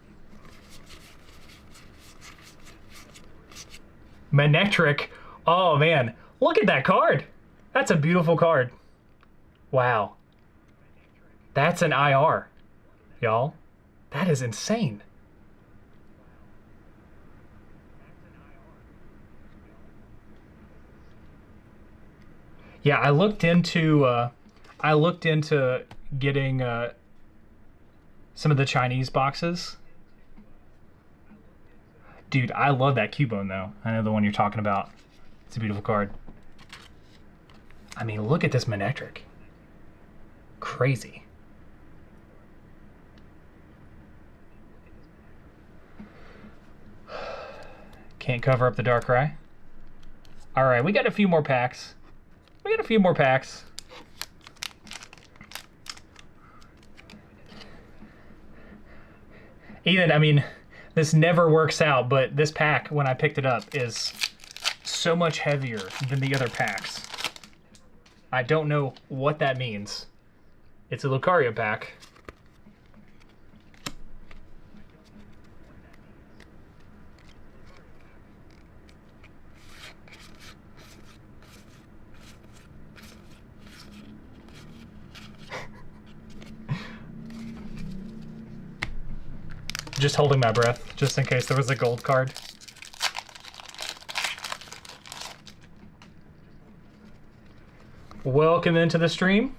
Manectric. Oh man, look at that card. That's a beautiful card. Wow. That's an IR, y'all. That is insane. Yeah, I looked into getting some of the Chinese boxes. Dude, I love that Cubone though. I know the one you're talking about. It's a beautiful card. I mean, look at this Manectric. Crazy. Can't cover up the Darkrai. All right, we got a few more packs. Ethan, I mean, this never works out, but this pack, when I picked it up, is so much heavier than the other packs. I don't know what that means. It's a Lucario pack. Just holding my breath, just in case there was a gold card. Welcome into the stream.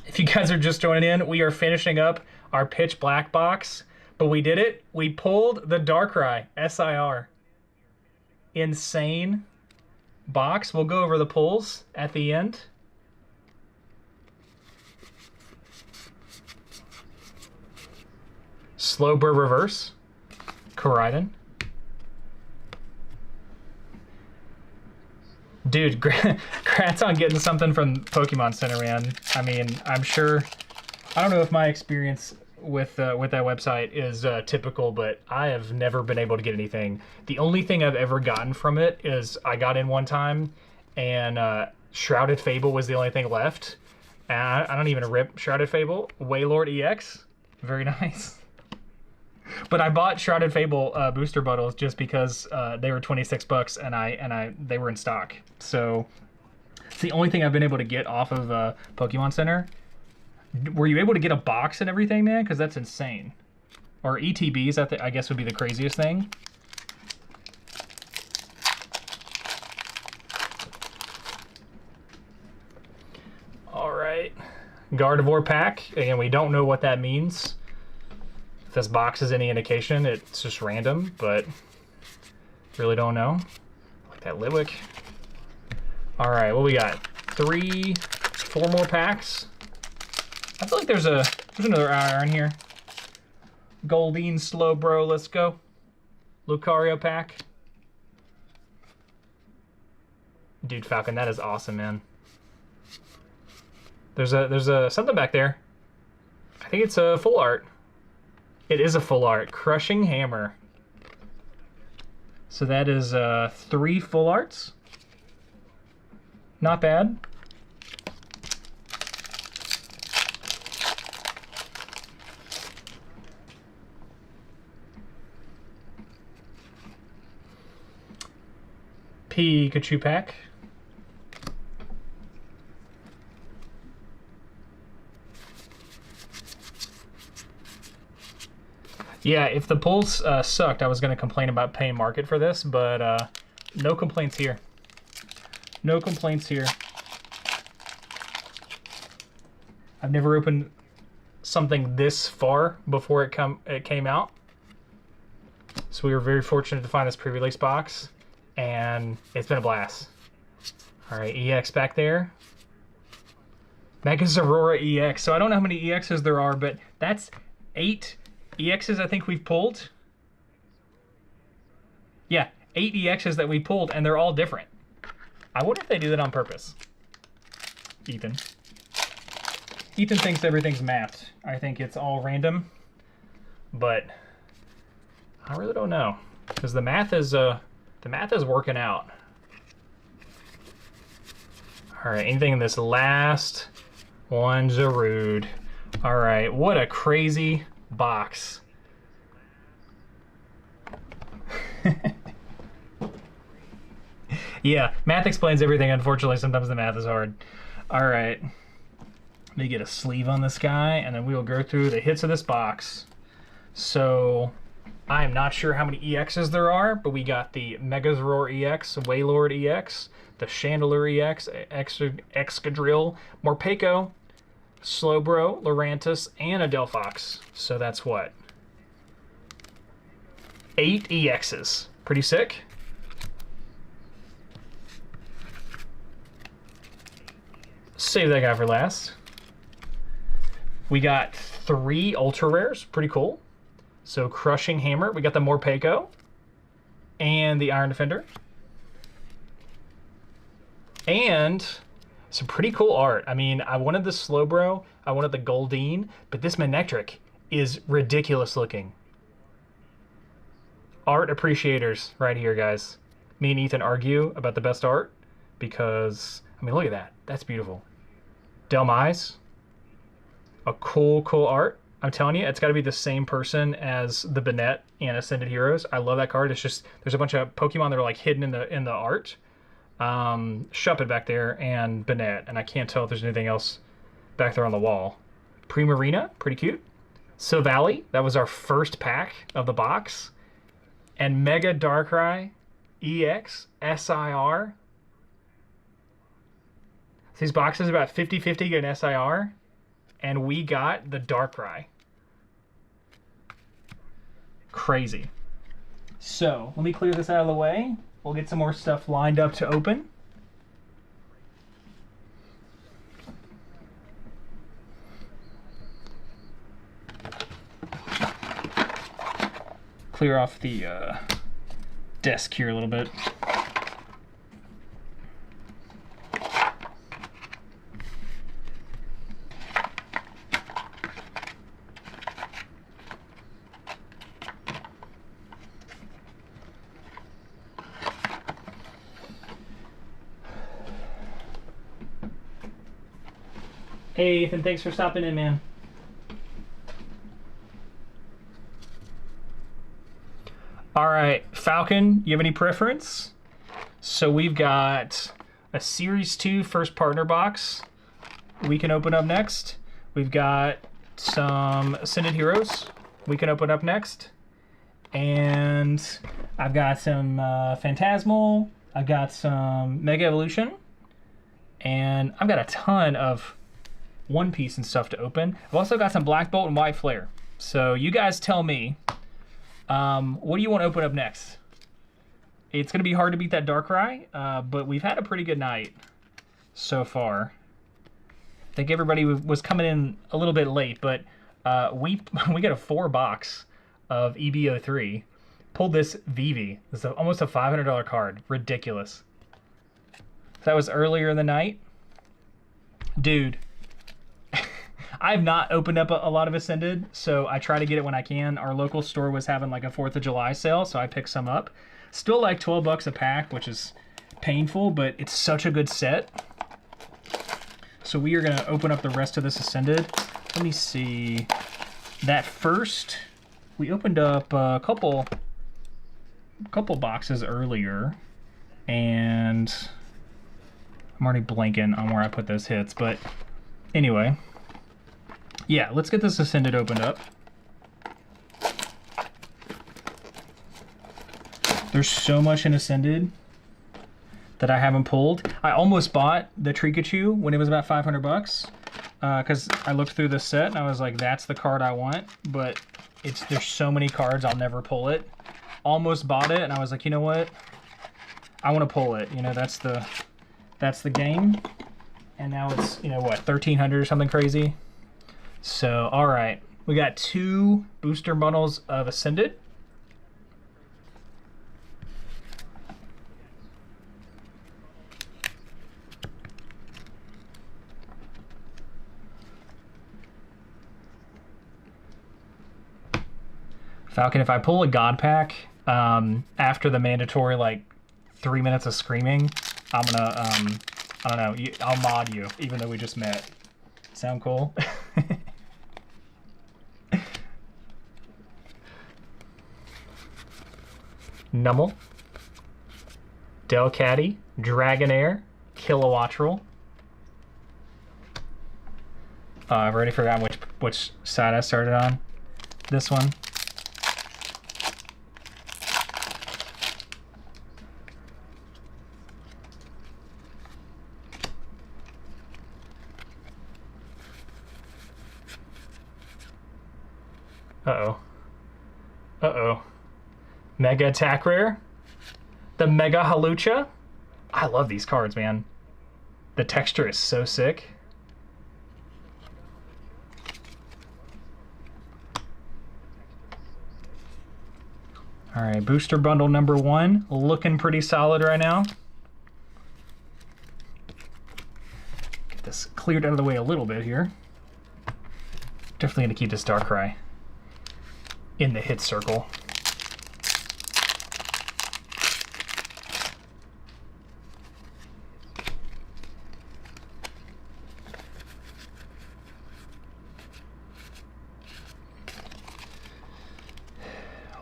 If you guys are just joining in, we are finishing up our pitch black box, but we did it. We pulled the Darkrai SIR. Insane box. We'll go over the pulls at the end. Slowbro reverse. Koraidon. Dude, congrats on getting something from Pokemon Center, man. I mean, I'm sure... I don't know if my experience with that website is typical, but I have never been able to get anything. The only thing I've ever gotten from it is I got in one time, and Shrouded Fable was the only thing left. And I don't even rip Shrouded Fable. Wailord EX. Very nice. But I bought Shrouded Fable booster bottles just because they were 26 bucks and they were in stock. So it's the only thing I've been able to get off of Pokemon Center. Were you able to get a box and everything, man? Because that's insane. Or ETBs, I guess would be the craziest thing. All right, Gardevoir pack. Again, we don't know what that means. If this box is any indication, it's just random, but really don't know. Like that Litwick. All right, what we got? 4 more packs. I feel like there's another iron here. Goldeen Slowbro, let's go. Lucario pack. Dude, Falcon, that is awesome, man. There's a something back there. I think it's a full art. It is a full art. Crushing Hammer. So that is 3 full arts. Not bad. Pikachu pack. Yeah, if the pulls sucked, I was going to complain about paying market for this, but no complaints here. No complaints here. I've never opened something this far before it came out. So we were very fortunate to find this pre-release box, and it's been a blast. All right, EX back there. Megas Aurora EX. So I don't know how many EXs there are, but that's 8 EXs I think we've pulled. Yeah, 8 EXs that we pulled, and they're all different. I wonder if they do that on purpose. Ethan. Ethan thinks everything's mapped. I think it's all random, but I really don't know, because the math is working out. All right, anything in this last one's a rude. All right, what a crazy box. Yeah, math explains everything. Unfortunately, sometimes the math is hard. All right, let me get a sleeve on this guy, and then we will go through the hits of this box. So I am not sure how many EXs there are, but we got the Megazroar EX, Wailord EX, the Chandelure EX, Excadrill, Morpeko, Slowbro, Lurantis, and a Delphox. So that's what? 8 EXs. Pretty sick. Save that guy for last. We got 3 ultra rares. Pretty cool. So Crushing Hammer. We got the Morpeko and the Iron Defender. And some pretty cool art. I mean, I wanted the Slowbro, I wanted the Goldeen, but this Manectric is ridiculous looking. Art appreciators right here, guys. Me and Ethan argue about the best art because, I mean, look at that. That's beautiful. Delmise. A cool art. I'm telling you, it's got to be the same person as the Banette and Ascended Heroes. I love that card. It's just, there's a bunch of Pokemon that are like hidden in the art. Shuppet back there and Banette, and I can't tell if there's anything else back there on the wall. Primarina, pretty cute. So Valley, that was our first pack of the box. And Mega Darkrai EX SIR. So these boxes are about 50-50 get an SIR. And we got the Darkrai. Crazy. So let me clear this out of the way. We'll get some more stuff lined up to open. Clear off the desk here a little bit. Hey Ethan, thanks for stopping in, man. All right, Falcon, you have any preference? So we've got a Series 2 first partner box we can open up next. We've got some Ascended Heroes we can open up next. And I've got some Phantasmal. I've got some Mega Evolution. And I've got a ton of One Piece and stuff to open. I've also got some Black Bolt and White Flare. So you guys tell me. What do you want to open up next? It's going to be hard to beat that Darkrai, but we've had a pretty good night so far. I think everybody was coming in a little bit late, but we got a 4-box of EB03. Pulled this Vivi. This is almost a $500 card. Ridiculous. That was earlier in the night. Dude. I've not opened up a lot of Ascended, so I try to get it when I can. Our local store was having like a 4th of July sale, so I picked some up. Still like 12 bucks a pack, which is painful, but it's such a good set. So we are going to open up the rest of this Ascended. Let me see. That first, we opened up a couple boxes earlier, and I'm already blanking on where I put those hits, but anyway. Yeah, let's get this Ascended opened up. There's so much in Ascended that I haven't pulled. I almost bought the Trikachu when it was about 500 bucks because I looked through the set and I was like, that's the card I want, but there's so many cards I'll never pull it. Almost bought it and I was like, you know what? I want to pull it. You know, that's the game. And now it's, you know what, 1,300 or something crazy. So, all right, we got 2 booster bundles of Ascended. Falcon, if I pull a God Pack after the mandatory, like, 3 minutes of screaming, I'm gonna, I don't know, I'll mod you, even though we just met. Sound cool? Nummel, Delcatty, Dragonair, Kilowattrel. I've already forgotten which side I started on. This one. Uh-oh. Uh-oh. Mega Attack Rare. The Mega Halucha. I love these cards, man. The texture is so sick. All right, booster bundle number 1. Looking pretty solid right now. Get this cleared out of the way a little bit here. Definitely going to keep this Darkrai in the hit circle.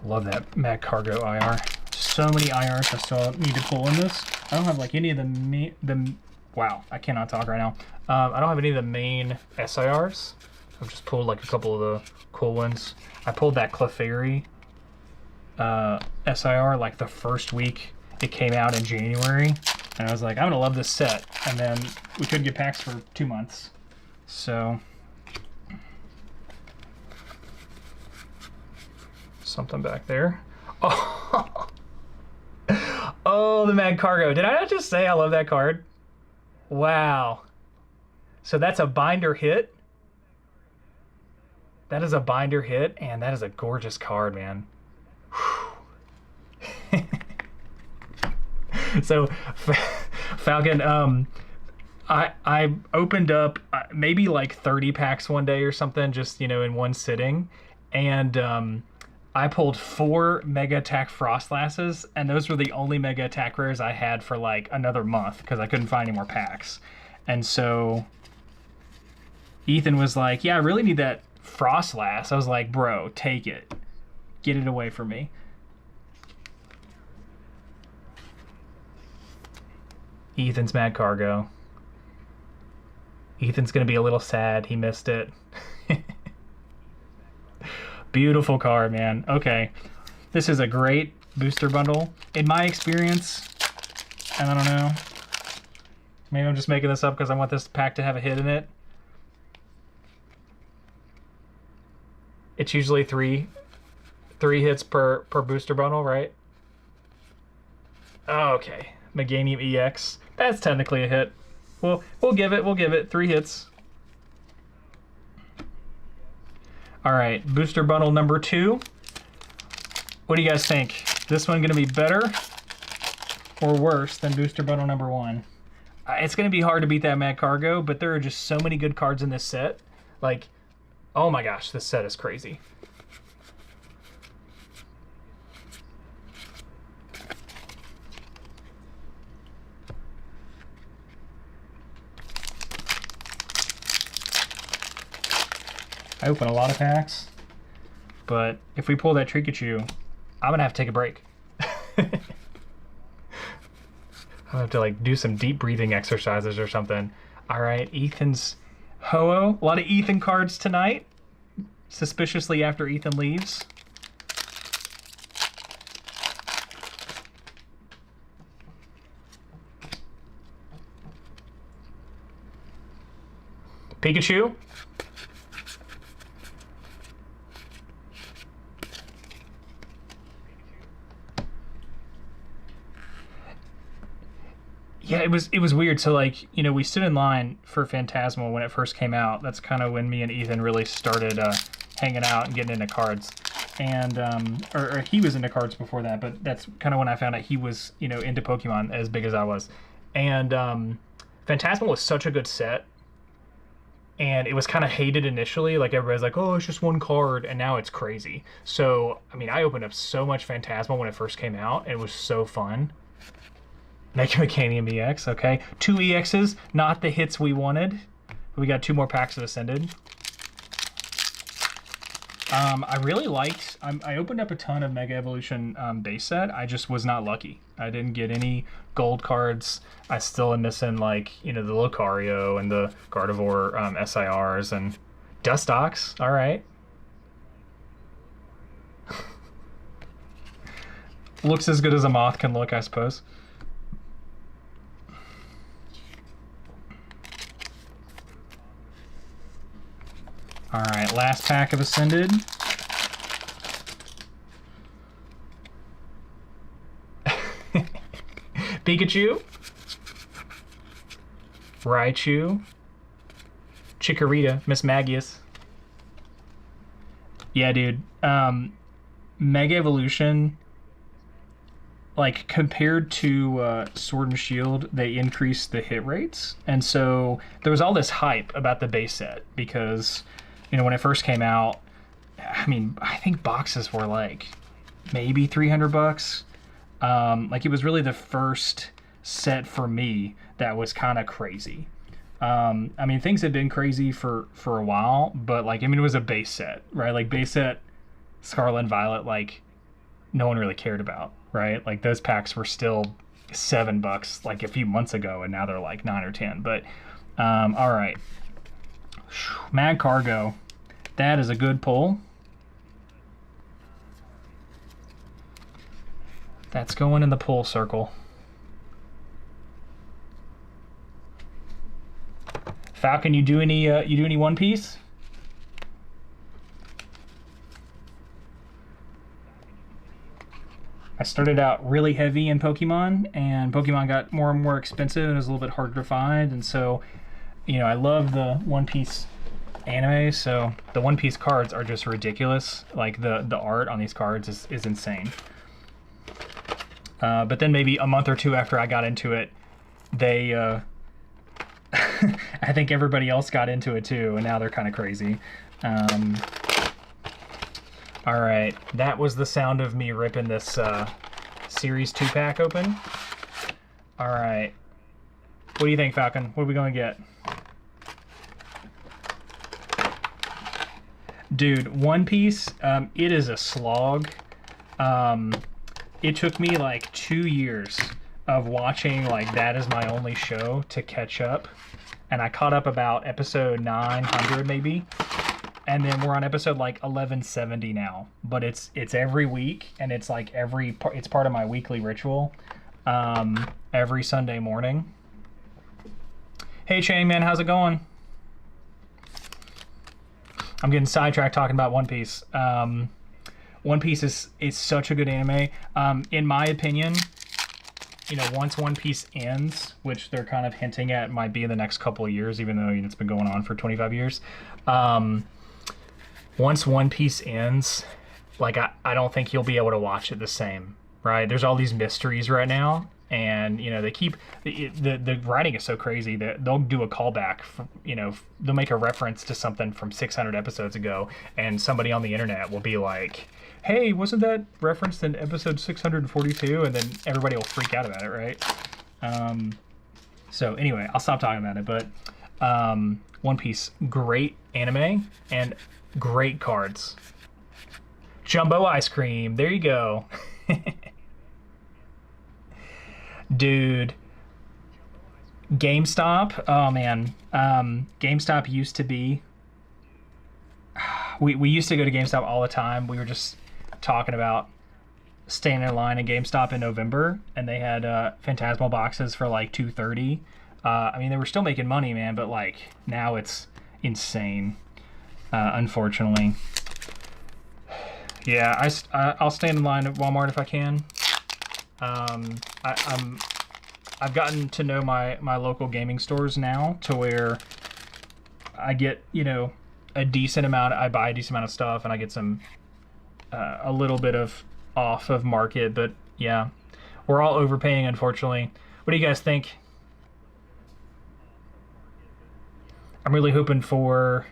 Love that Mag Cargo IR. So many IRs I still need to pull in this. I don't have like any of the wow, I cannot talk right now. I don't have any of the main SIRs, I've just pulled like a couple of the cool ones. I pulled that Clefairy SIR like the first week it came out in January, and I was like, I'm gonna love this set. And then we couldn't get packs for 2 months, so something back there. Oh, oh, the Mad Cargo. Did I not just say I love that card? Wow. So that's a binder hit. That is a binder hit, and that is a gorgeous card, man. So, Falcon, I opened up maybe like 30 packs one day or something, just, you know, in one sitting, and I pulled 4 Mega Attack Frostlasses, and those were the only Mega Attack rares I had for like another month because I couldn't find any more packs. And so Ethan was like, yeah, I really need that Frostlass. I was like, bro, take it. Get it away from me. Ethan's Mad Cargo. Ethan's gonna be a little sad he missed it. Beautiful card, man. Okay, this is a great booster bundle. In my experience, and I don't know, maybe I'm just making this up because I want this pack to have a hit in it. It's usually three hits per booster bundle, right? Oh, okay. Meganium EX. That's technically a hit. We'll give it 3 hits. All right, booster bundle number 2. What do you guys think? This one gonna be better or worse than booster bundle number 1? It's gonna be hard to beat that Mad Cargo, but there are just so many good cards in this set. Like, oh my gosh, this set is crazy. I open a lot of packs, but if we pull that Trikachu, I'm gonna have to take a break. I'm gonna have to like do some deep breathing exercises or something. All right, Ethan's Ho-Oh. A lot of Ethan cards tonight, suspiciously after Ethan leaves. Pikachu. Yeah, it was weird. So like, you know, we stood in line for Phantasmal when it first came out. That's kind of when me and Ethan really started hanging out and getting into cards. And or he was into cards before that, but that's kind of when I found out he was, you know, into Pokemon as big as I was. And Phantasmal was such a good set, and it was kind of hated initially. Like everybody's like, oh, it's just one card, and now it's crazy. So I mean, I opened up so much Phantasmal when it first came out, and it was so fun. Mega Meganium EX, okay. 2 EXs, not the hits we wanted. We got 2 more packs of Ascended. I really liked, I opened up a ton of Mega Evolution base set. I just was not lucky. I didn't get any gold cards. I still am missing, like, you know, the Lucario and the Gardevoir SIRs and Dustox, all right. Looks as good as a moth can look, I suppose. All right, last pack of Ascended. Pikachu. Raichu. Chikorita. Miss Magius. Yeah, dude. Mega Evolution, like, compared to Sword and Shield, they increased the hit rates. And so there was all this hype about the base set because, you know, when it first came out, I mean, I think boxes were like maybe $300. Like, it was really the first set for me that was kind of crazy. I mean, things had been crazy for a while, but like, I mean, it was a base set, right? Like, base set Scarlet and Violet, like, no one really cared about, right? Like, those packs were still $7 like a few months ago, and now they're like 9 or 10. But all right, Mad Cargo. That is a good pull. That's going in the pull circle. Falcon, you do any One Piece? I started out really heavy in Pokemon, and Pokemon got more and more expensive and it was a little bit harder to find, and so, you know, I love the One Piece anime, so the One Piece cards are just ridiculous. Like, the art on these cards is insane. But then maybe a month or two after I got into it, they, I think everybody else got into it too, and now they're kind of crazy. All right, that was the sound of me ripping this Series 2-pack open. All right, what do you think, Falcon? What are we gonna get? Dude, One Piece, it is a slog. It took me like 2 years of watching like That Is My Only Show to catch up. And I caught up about episode 900 maybe. And then we're on episode like 1170 now. But it's every week, and it's like it's part of my weekly ritual. Every Sunday morning. Hey Shane, man, how's it going? I'm getting sidetracked talking about One Piece. One Piece is such a good anime. In my opinion, you know, once One Piece ends, which they're kind of hinting at might be in the next couple of years, even though it's been going on for 25 years. Once One Piece ends, like, I don't think you'll be able to watch it the same, right? There's all these mysteries right now, and, you know, they keep, the writing is so crazy that they'll do a callback, you know, they'll make a reference to something from 600 episodes ago, and somebody on the internet will be like, hey, wasn't that referenced in episode 642? And then everybody will freak out about it, right? So anyway, I'll stop talking about it, but One Piece, great anime and great cards. Jumbo ice cream, there you go. Dude, GameStop, oh man, GameStop used to be, we used to go to GameStop all the time. We were just talking about standing in line at GameStop in November, and they had Phantasmal boxes for like $230. I mean, they were still making money, man, but like now it's insane, unfortunately. Yeah, I'll stand in line at Walmart if I can. I've gotten to know my local gaming stores now to where I get, you know, a decent amount. I buy a decent amount of stuff, and I get some a little bit of off of market, but yeah, we're all overpaying, unfortunately. What do you guys think? I'm really hoping for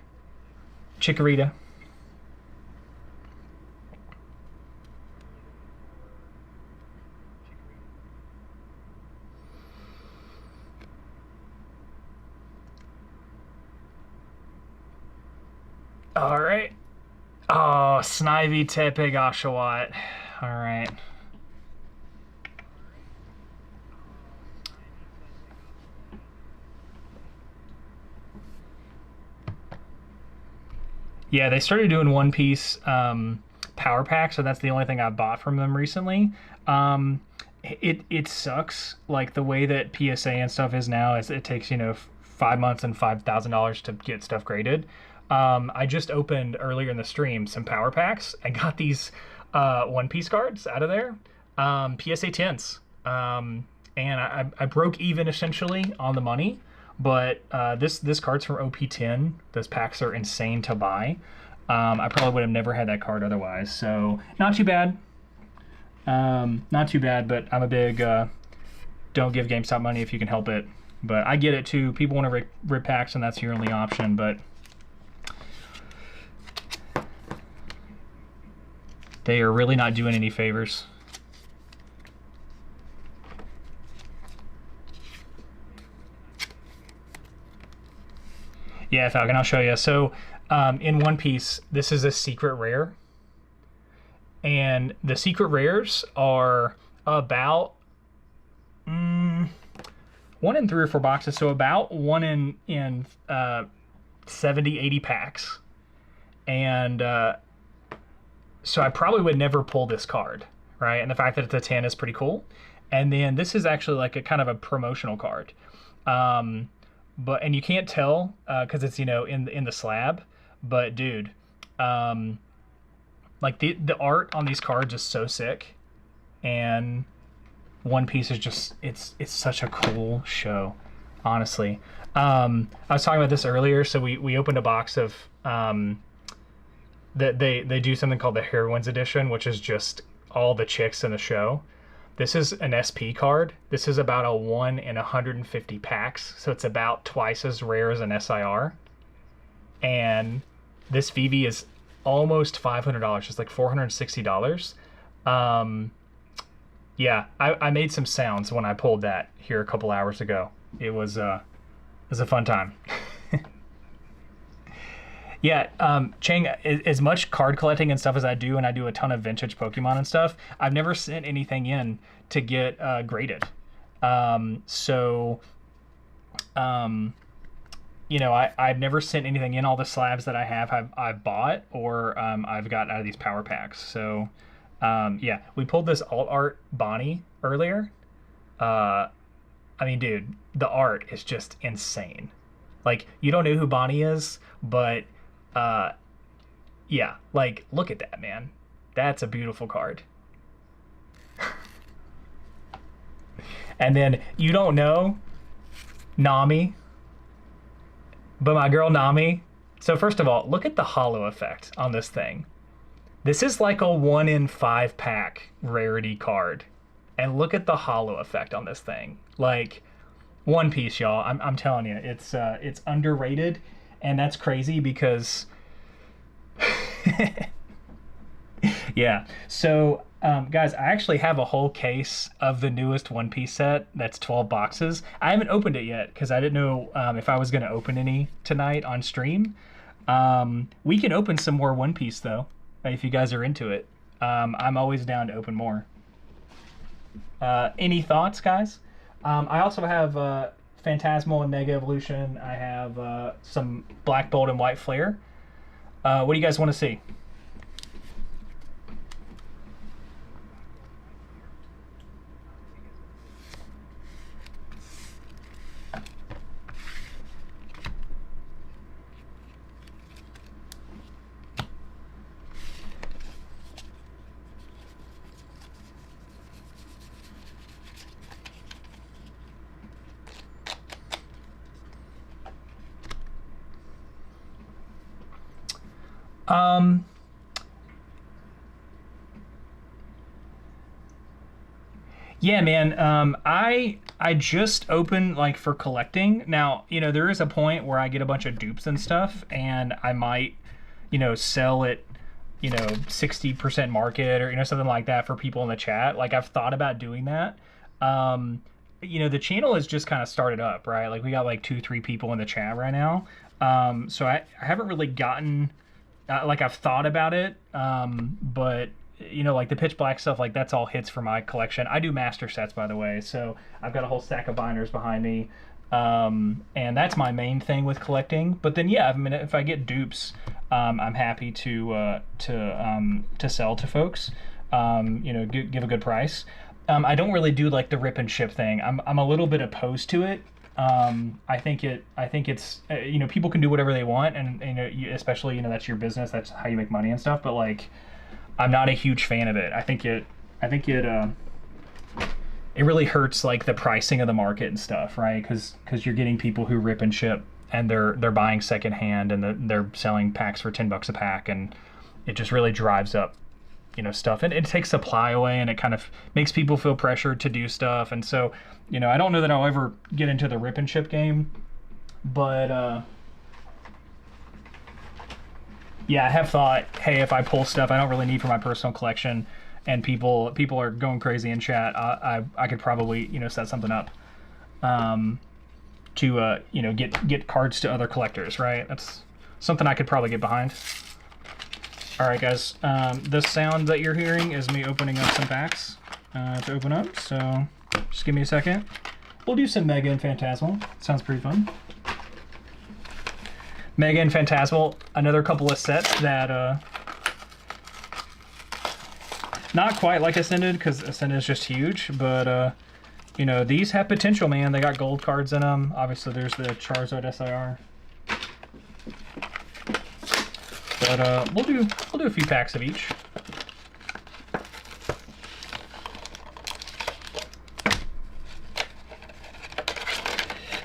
Chikorita. All right. Oh, Snivy, Tepig, Oshawott. All right. Yeah, they started doing One Piece power pack, so that's the only thing I bought from them recently. It sucks, like the way that PSA and stuff is now. Is it takes, you know, 5 months and $5,000 to get stuff graded. I just opened earlier in the stream some power packs. I got these One Piece cards out of there, PSA 10s, and I broke even essentially on the money. But this card's from OP10. Those packs are insane to buy. I probably would have never had that card otherwise. So not too bad. Not too bad. But I'm a big don't give GameStop money if you can help it. But I get it too. People want to rip packs, and that's your only option. But they are really not doing any favors. Yeah, Falcon, I'll show you. So in One Piece, this is a secret rare. And the secret rares are about 1 in 3 or 4 boxes. So about 1 in 70, 80 packs. And so I probably would never pull this card, right? And the fact that it's a 10 is pretty cool. And then this is actually like a kind of a promotional card. And you can't tell because it's, you know, in the slab. But dude, like the art on these cards is so sick. And One Piece is just, it's such a cool show, honestly. I was talking about this earlier. So we opened a box of that they do something called the Heroines Edition, which is just all the chicks in the show. This is an SP card. This is about a 1 in 150 packs, so it's about twice as rare as an SIR. And this VV is almost $500. It's like $460. Yeah, I made some sounds when I pulled that here a couple hours ago. It was a fun time. Yeah, Chang, as much card collecting and stuff as I do, and I do a ton of vintage Pokemon and stuff, I've never sent anything in to get graded. You know, I've never sent anything in. All the slabs that I have I've bought or I've gotten out of these power packs. So, yeah, we pulled this alt art Bonnie earlier. I mean, dude, the art is just insane. Like, you don't know who Bonnie is, but yeah, like, look at that, man. That's a beautiful card. And then you don't know Nami, but my girl Nami. So first of all, look at the holo effect on this thing. This is like a 1 in 5 pack rarity card. And look at the holo effect on this thing. Like, One Piece, y'all. I'm telling you, it's underrated, and that's crazy because yeah. So guys, I actually have a whole case of the newest One Piece set that's 12 boxes. I haven't opened it yet because I didn't know if I was going to open any tonight on stream. We can open some more One Piece though, if you guys are into it. I'm always down to open more. Any thoughts, guys? I also have Phantasmal and Mega Evolution. I have some Black Bolt and White Flare. What do you guys want to see? Yeah, man. I just opened like for collecting. Now, you know, there is a point where I get a bunch of dupes and stuff, and I might, you know, sell it, you know, 60% market or, you know, something like that for people in the chat. Like, I've thought about doing that. You know, the channel has just kind of started up, right? Like, we got like 2-3 people in the chat right now. So I haven't really gotten, like, I've thought about it, but you know, like the pitch black stuff, like that's all hits for my collection. I do master sets, by the way, so I've got a whole stack of binders behind me, and that's my main thing with collecting. But then, yeah, I mean, if I get dupes, I'm happy to sell to folks. You know, give a good price. I don't really do like the rip and ship thing. I'm a little bit opposed to it. I think it's you know, people can do whatever they want, and you know, especially, you know, that's your business, that's how you make money and stuff. But like, I'm not a huge fan of it. I think it really hurts like the pricing of the market and stuff, right? Because you're getting people who rip and ship, and they're buying secondhand, and they're selling packs for $10 a pack, and it just really drives up, you know, stuff, and it takes supply away, and it kind of makes people feel pressured to do stuff. And so, you know, I don't know that I'll ever get into the rip and ship game, but yeah, I have thought, hey, if I pull stuff I don't really need for my personal collection, and people are going crazy in chat, I could probably, you know, set something up to you know, get cards to other collectors, right? That's something I could probably get behind. All right, guys, this sound that you're hearing is me opening up some packs to open up, so just give me a second. We'll do some Mega and Phantasmal. Sounds pretty fun. Mega and Phantasmal, another couple of sets that not quite like Ascended, because Ascended is just huge, but you know, these have potential, man. They got gold cards in them. Obviously, there's the Charizard SIR. But we'll do a few packs of each.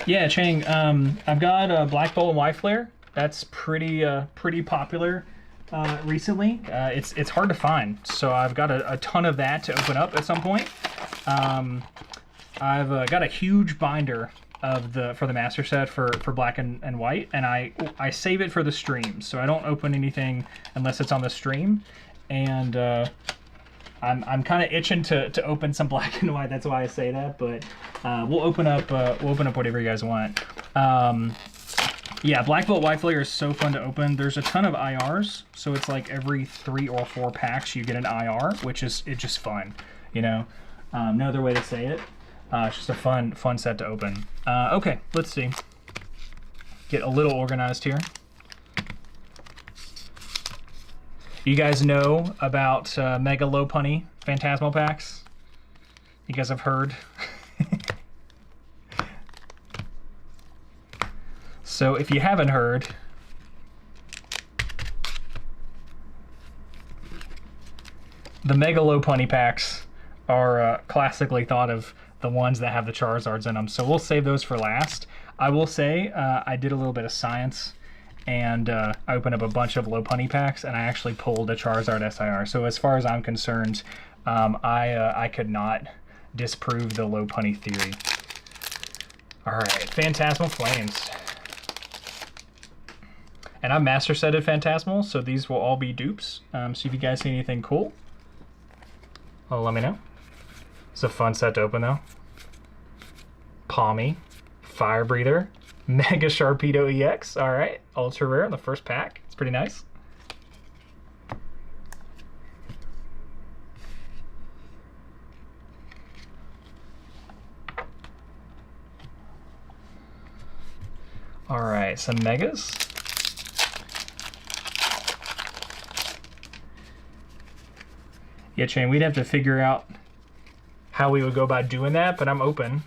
Yeah, Chang. I've got Black Bolt and White Flare. That's pretty popular recently. It's hard to find, so I've got a ton of that to open up at some point. I've got a huge binder of for the master set for Black and White, and I save it for the stream, so I don't open anything unless it's on the stream. And I'm kind of itching to open some Black and White. That's why I say that. But we'll open up whatever you guys want. Yeah, Black Bolt White Flare is so fun to open. There's a ton of IRs, so it's like every 3 or 4 packs you get an IR, which is just fun. You know, no other way to say it. It's just a fun set to open. Okay, let's see. Get a little organized here. You guys know about Mega Low Punny Phantasmal packs? You guys have heard? So if you haven't heard, the Mega Low Punny packs are classically thought of the ones that have the Charizards in them. So we'll save those for last. I will say I did a little bit of science, and I opened up a bunch of Low Punny packs, and I actually pulled a Charizard SIR. So as far as I'm concerned, I could not disprove the Low Punny theory. All right, Phantasmal Flames. And I'm master setted Phantasmal, so these will all be dupes. So if you guys see anything cool, well, let me know. It's a fun set to open though. Palmy, Fire Breather, Mega Sharpedo EX. All right, ultra rare in the first pack. It's pretty nice. All right, some Megas. Yeah, Chain, we'd have to figure out how we would go about doing that, but I'm open.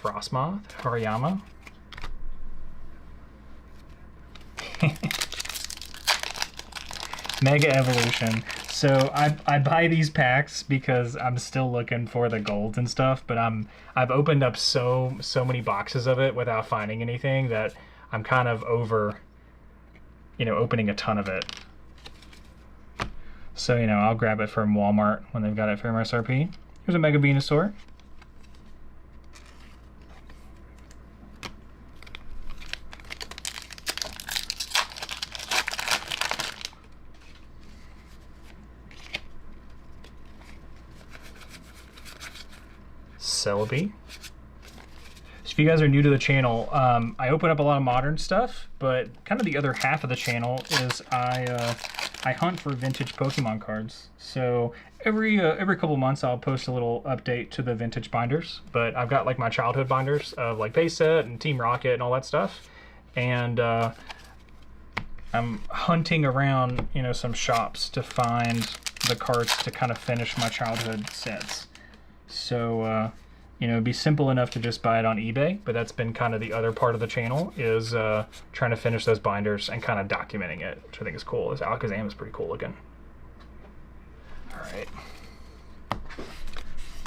Frostmoth, Hariyama. Mega Evolution. So I buy these packs because I'm still looking for the golds and stuff, but I've opened up so many boxes of it without finding anything that I'm kind of over, you know, opening a ton of it. So, you know, I'll grab it from Walmart when they've got it for MSRP. Here's a Mega Venusaur. Celebi. So if you guys are new to the channel, I open up a lot of modern stuff, but kind of the other half of the channel is I hunt for vintage Pokemon cards. So every couple months I'll post a little update to the vintage binders, but I've got like my childhood binders of like Base Set and Team Rocket and all that stuff. And I'm hunting around, you know, some shops to find the cards to kind of finish my childhood sets. So, you know, it'd be simple enough to just buy it on eBay, but that's been kind of the other part of the channel, is trying to finish those binders and kind of documenting it, which I think is cool. This Alakazam is pretty cool looking. All right.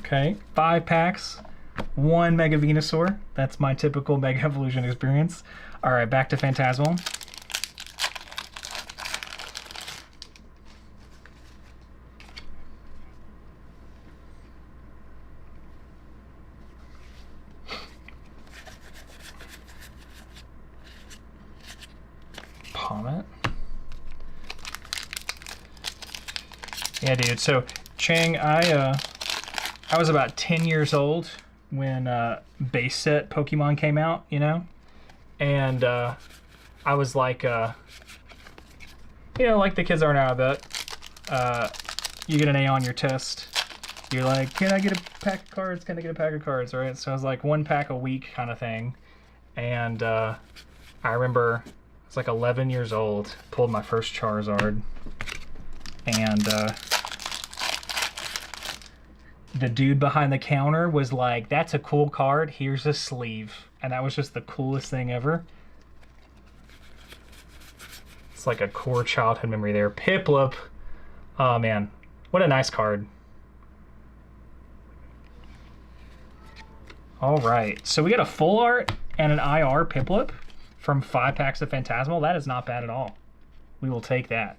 Okay, 5 packs, 1 Mega Venusaur. That's my typical Mega Evolution experience. All right, back to Phantasmal. Yeah, dude. So, Chang, I was about 10 years old when base set Pokemon came out, you know? And I was like, you know, like the kids are now, I bet. You get an A on your test. You're like, can I get a pack of cards? Can I get a pack of cards, right? So I was like 1 pack a week kind of thing. And I I remember I was like 11 years old, pulled my first Charizard, and the dude behind the counter was like, "That's a cool card, here's a sleeve." And that was just the coolest thing ever. It's like a core childhood memory there. Piplup. Oh man, what a nice card. All right, so we got a full art and an IR Piplup from 5 packs of Phantasmal. That is not bad at all. We will take that.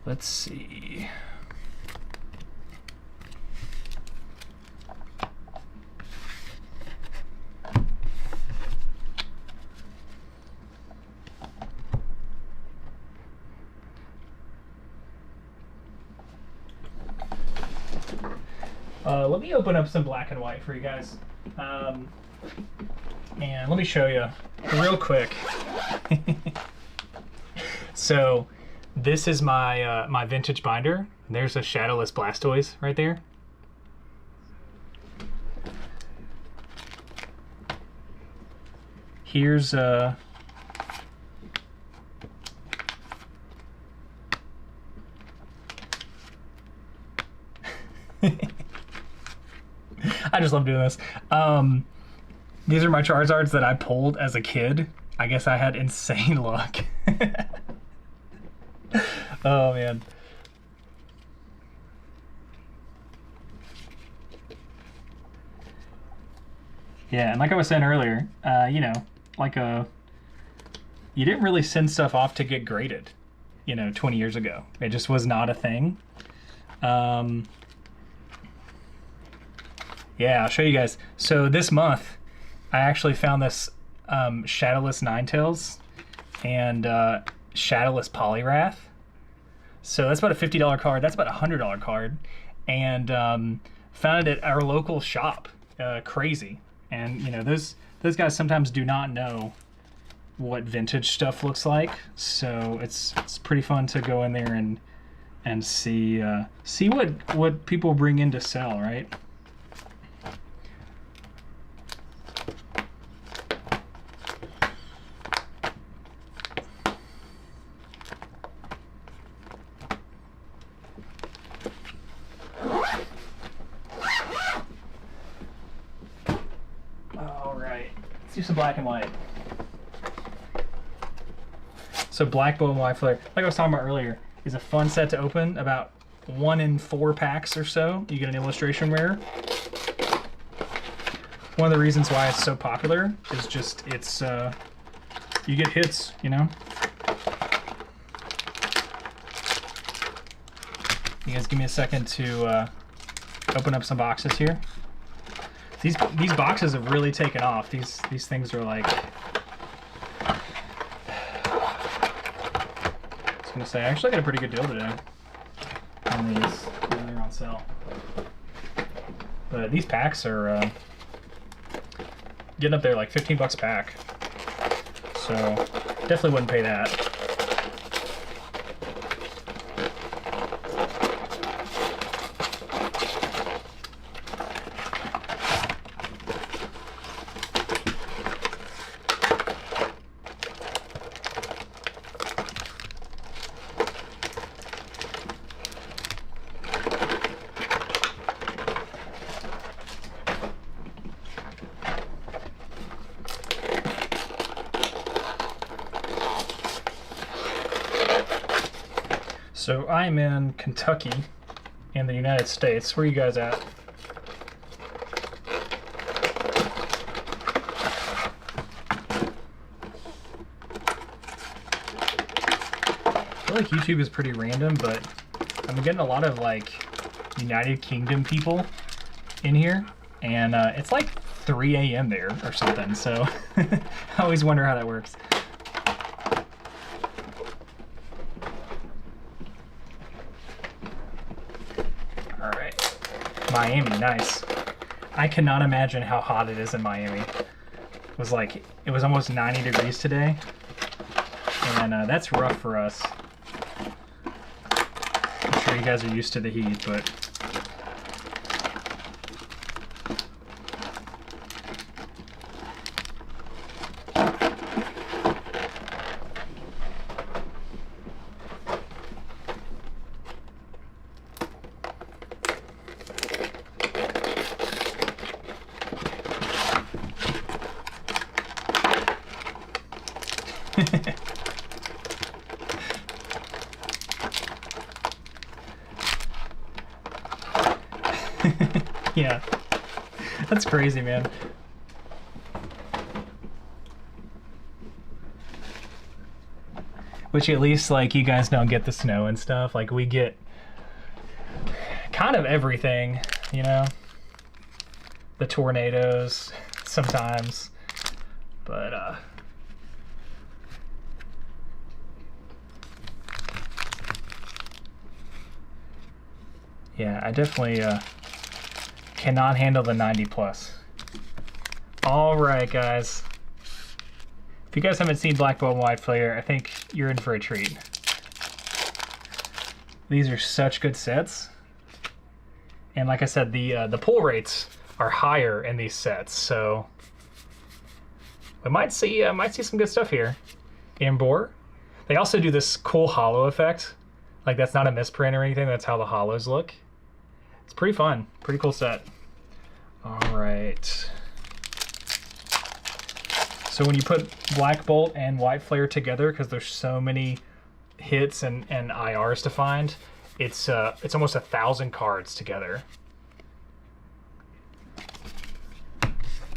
Let's see. Let me open up some black and white for you guys. And let me show you real quick. So this is my my vintage binder. There's a Shadowless Blastoise right there. Here's I just love doing this. These are my Charizards that I pulled as a kid. I guess I had insane luck. Oh man. Yeah, and like I was saying earlier, you know, you didn't really send stuff off to get graded, you know, 20 years ago. It just was not a thing. Yeah, I'll show you guys. So this month, I actually found this Shadowless Ninetales and Shadowless Poliwrath. So that's about a $50 card. That's about a $100 card. And found it at our local shop. Crazy. And, you know, those guys sometimes do not know what vintage stuff looks like. So it's pretty fun to go in there and see what people bring in to sell, right? Do some black and white. So Black Bow and White Flare, like I was talking about earlier, is a fun set to open. About 1 in 4 packs or so, you get an illustration rare. One of the reasons why it's so popular is just you get hits, you know. You guys give me a second to open up some boxes here. These boxes have really taken off. These things are like, I was gonna say, I actually got a pretty good deal today on these when they're on sale. But these packs are getting up there like 15 bucks a pack. So definitely wouldn't pay that. So I'm in Kentucky in the United States. Where are you guys at? I feel like YouTube is pretty random, but I'm getting a lot of like United Kingdom people in here, and it's like 3 a.m. there or something, so I always wonder how that works. Miami, nice. I cannot imagine how hot it is in Miami. It was almost 90 degrees today, and that's rough for us. sure you guys are used to the heat, but yeah, that's crazy, man. Which at least, like, you guys don't get the snow and stuff. Like, we get kind of everything, you know? The tornadoes sometimes, but yeah, I definitely cannot handle the 90 plus. All right, guys. If you guys haven't seen Black Belt and White Flare, I think you're in for a treat. These are such good sets. And like I said, the pull rates are higher in these sets, so we might see some good stuff here. Ambor. They also do this cool hollow effect. Like, that's not a misprint or anything, that's how the hollows look. It's pretty fun, pretty cool set. All right. So when you put Black Bolt and White Flare together, because there's so many hits and IRs to find, it's almost 1,000 cards together.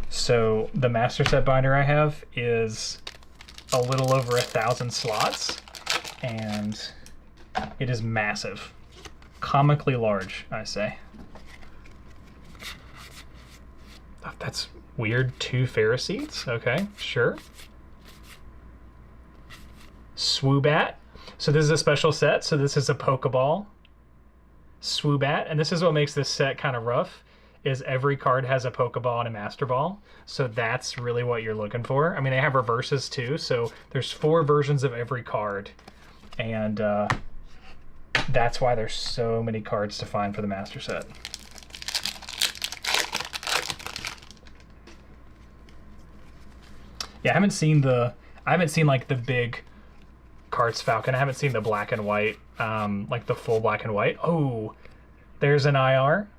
So the Master Set binder I have is a little over 1,000 slots, and it is massive. Comically large, I say. Oh, that's weird. 2 Pharisees. Okay, sure. Swoobat. So this is a special set. So this is a Pokeball. Swoobat. And this is what makes this set kind of rough, is every card has a Pokeball and a Master Ball. So that's really what you're looking for. I mean, they have reverses too. So there's 4 versions of every card. And that's why there's so many cards to find for the Master Set. Yeah, I haven't seen like the big Cards Falcon. I haven't seen the black and white, like the full black and white. Oh, there's an IR.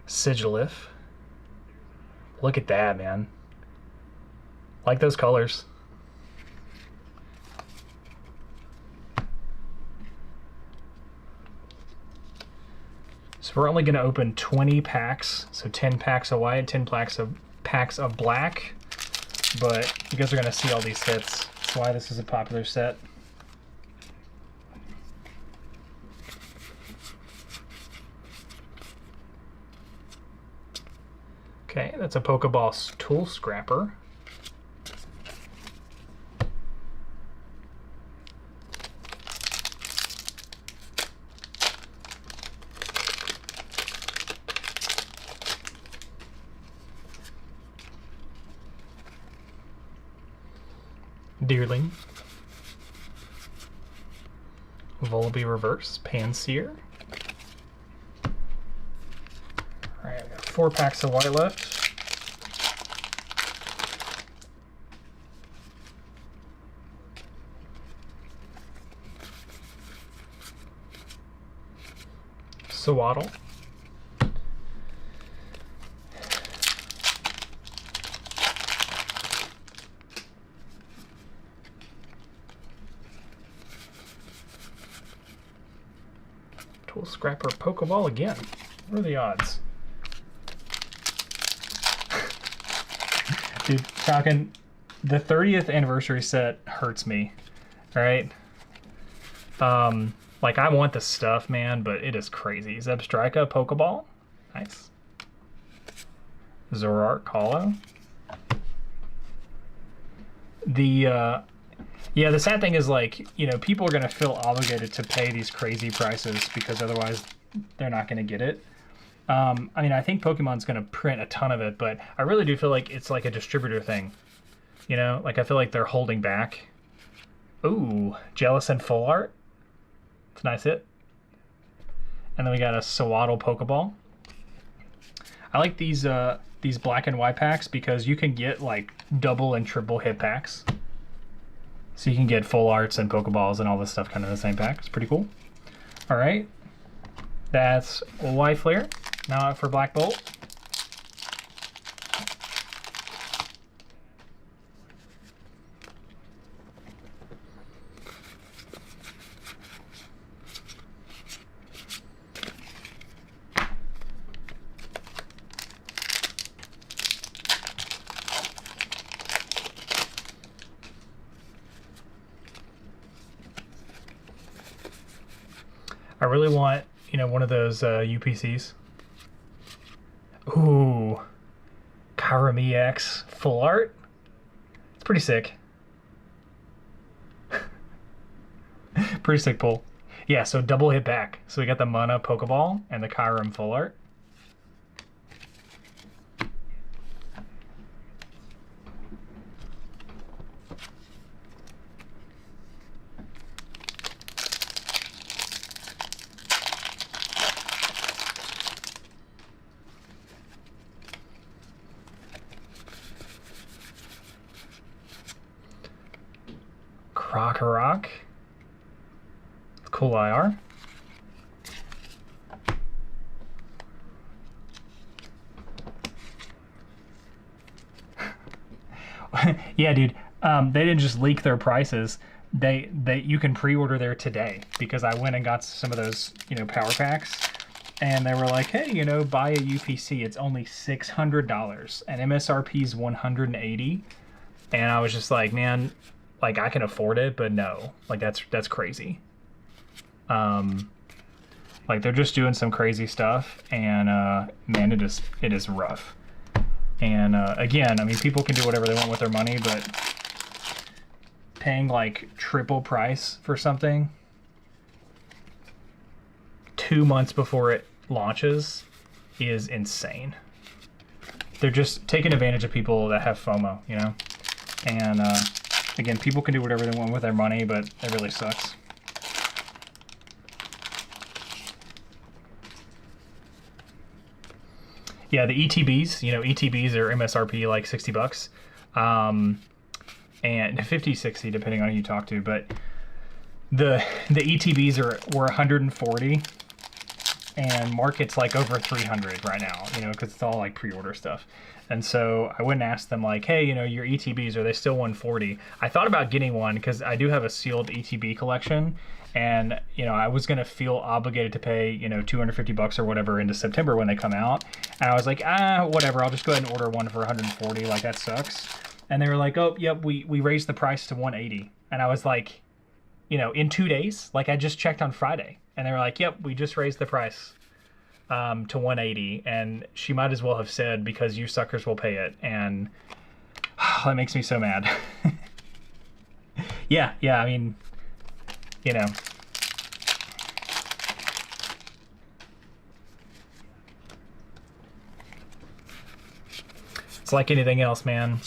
Sigilif. Look at that, man. Like those colors. So we're only going to open 20 packs, so 10 packs of white, 10 packs of black, but you guys are going to see all these hits. That's why this is a popular set. Okay, that's a Pokeball Tool Scrapper. Deerling, Volby Reverse, Panseer. Alright, I've got 4 packs of white left. Swaddle. Tool Scrapper Pokeball again. What are the odds? Dude, Falcon, the 30th anniversary set hurts me, right? Like, I want the stuff, man, but it is crazy. Zebstrika Pokeball. Nice. Zoroark Hollow. Yeah, the sad thing is, like, you know, people are going to feel obligated to pay these crazy prices because otherwise they're not going to get it. I mean, I think Pokemon's going to print a ton of it, but I really do feel like it's like a distributor thing. You know, like, I feel like they're holding back Ooh, Jealous and Full Art. It's a nice hit. And then we got a Swaddle Pokeball. I like these black and white packs because you can get like double and triple hit packs. So you can get full arts and Pokeballs and all this stuff kind of in the same pack. It's pretty cool. All right, that's White Flare. Now for Black Bolt. I really want, you know, one of those UPCs. Ooh, Kyurem EX Full Art. It's pretty sick. Pretty sick pull. Yeah, so double hit back. So we got the Mana Pokeball and the Kyurem Full Art. Rock. Cool IR. Yeah, dude. They didn't just leak their prices. You can pre-order there today because I went and got some of those, you know, power packs, and they were like, hey, you know, buy a UPC. It's only $600 and MSRP is $180, and I was just like, man. Like, I can afford it, but no. Like, that's crazy. Like, they're just doing some crazy stuff, and man, it is rough. And again, I mean, people can do whatever they want with their money, but paying like triple price for something 2 months before it launches is insane. They're just taking advantage of people that have FOMO, you know? And again, people can do whatever they want with their money, but it really sucks. Yeah, the ETBs, you know, ETBs are MSRP like 60 bucks. And 50, 60, depending on who you talk to, but the ETBs were 140, and market's like over 300 right now, you know, because it's all like pre-order stuff. And so I went and asked them like, hey, you know, your ETBs, are they still 140? I thought about getting one because I do have a sealed ETB collection, and, you know, I was going to feel obligated to pay, you know, 250 bucks or whatever into September when they come out. And I was like, whatever, I'll just go ahead and order one for 140. Like, that sucks. And they were like, oh, yep, we raised the price to 180. And I was like, you know, in 2 days, like, I just checked on Friday. And they were like, yep, we just raised the price to 180. And she might as well have said, because you suckers will pay it. And that makes me so mad. Yeah, I mean, you know. It's like anything else, man.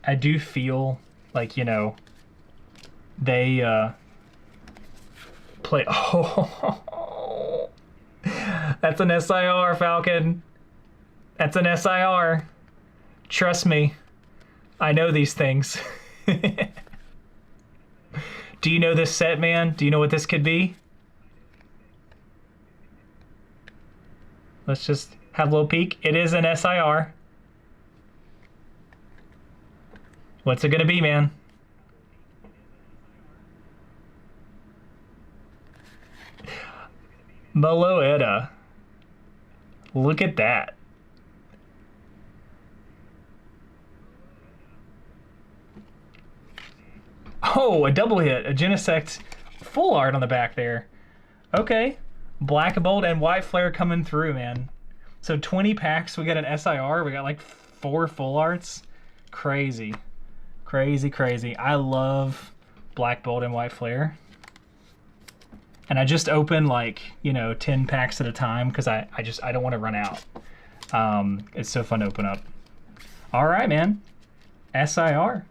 I do feel like, you know, they play. Oh, that's an SIR, Falcon. That's an SIR. Trust me, I know these things. Do you know this set, man? Do you know what this could be? Let's just have a little peek. It is an SIR. What's it gonna be, man? Meloetta. Look at that. Oh, a double hit. A Genesect full art on the back there. Okay. Black Bolt and White Flare coming through, man. So 20 packs, we got an SIR. We got like 4 full arts. Crazy. Crazy. I love Black Bolt and White Flare. And I just open like, you know, 10 packs at a time because I don't want to run out. It's so fun to open up. All right, man. SIR.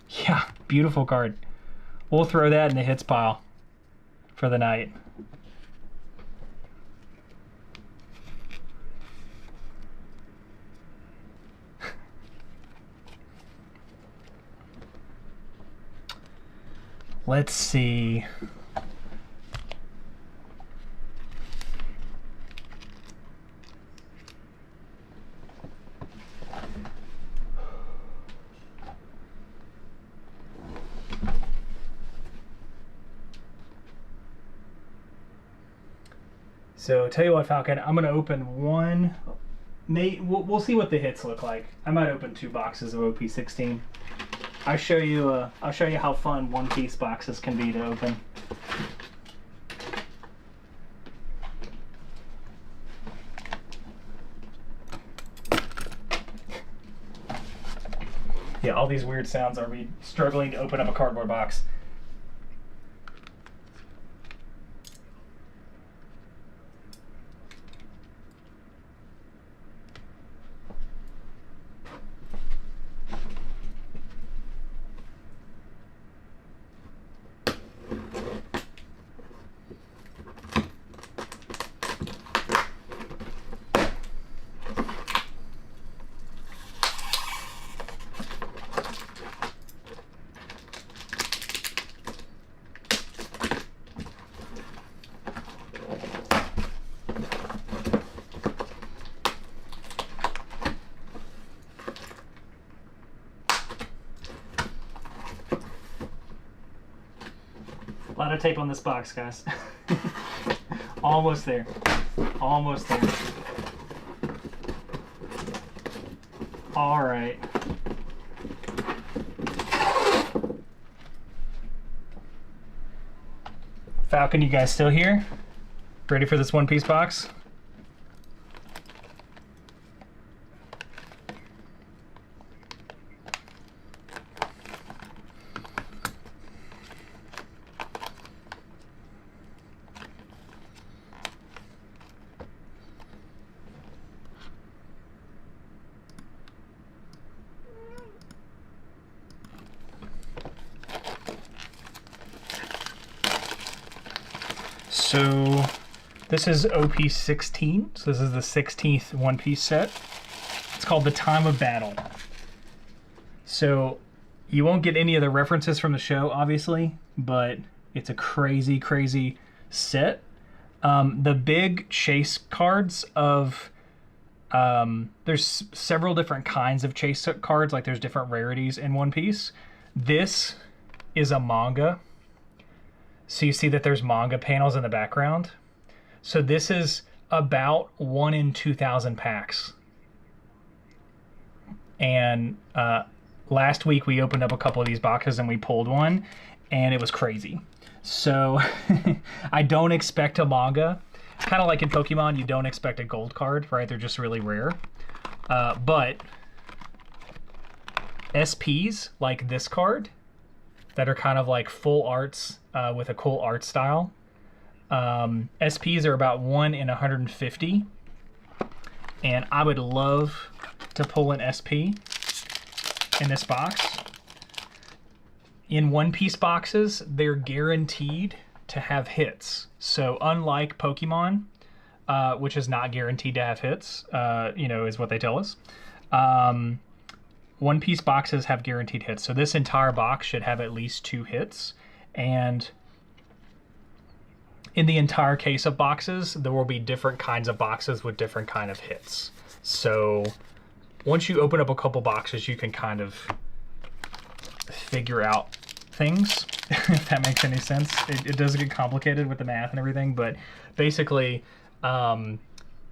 Yeah, beautiful card. We'll throw that in the hits pile for the night. Let's see. So tell you what, Falcon, I'm gonna open one. We'll see what the hits look like. I might open 2 boxes of OP16. I'll show you how fun one-piece boxes can be to open. Yeah, all these weird sounds are me struggling to open up a cardboard box. A lot of tape on this box, guys. Almost there. Almost there. All right. Falcon, you guys still here? Ready for this one-piece box? So this is OP16, so this is the 16th one-piece set. It's called The Time of Battle. So you won't get any of the references from the show, obviously, but it's a crazy, crazy set. The big chase cards of... there's several different kinds of chase cards, like there's different rarities in One Piece. This is a manga. So you see that there's manga panels in the background. So this is about 1 in 2,000 packs. And last week we opened up a couple of these boxes and we pulled one, and it was crazy. So I don't expect a manga. Kind of like in Pokemon, you don't expect a gold card, right? They're just really rare. But SPs like this card that are kind of like full arts with a cool art style. SPs are about 1 in 150. And I would love to pull an SP in this box. In one-piece boxes, they're guaranteed to have hits. So unlike Pokemon, which is not guaranteed to have hits, you know, is what they tell us. One-piece boxes have guaranteed hits. So this entire box should have at least 2 hits. And in the entire case of boxes, there will be different kinds of boxes with different kind of hits. So once you open up a couple boxes, you can kind of figure out things, if that makes any sense. It does get complicated with the math and everything, but basically,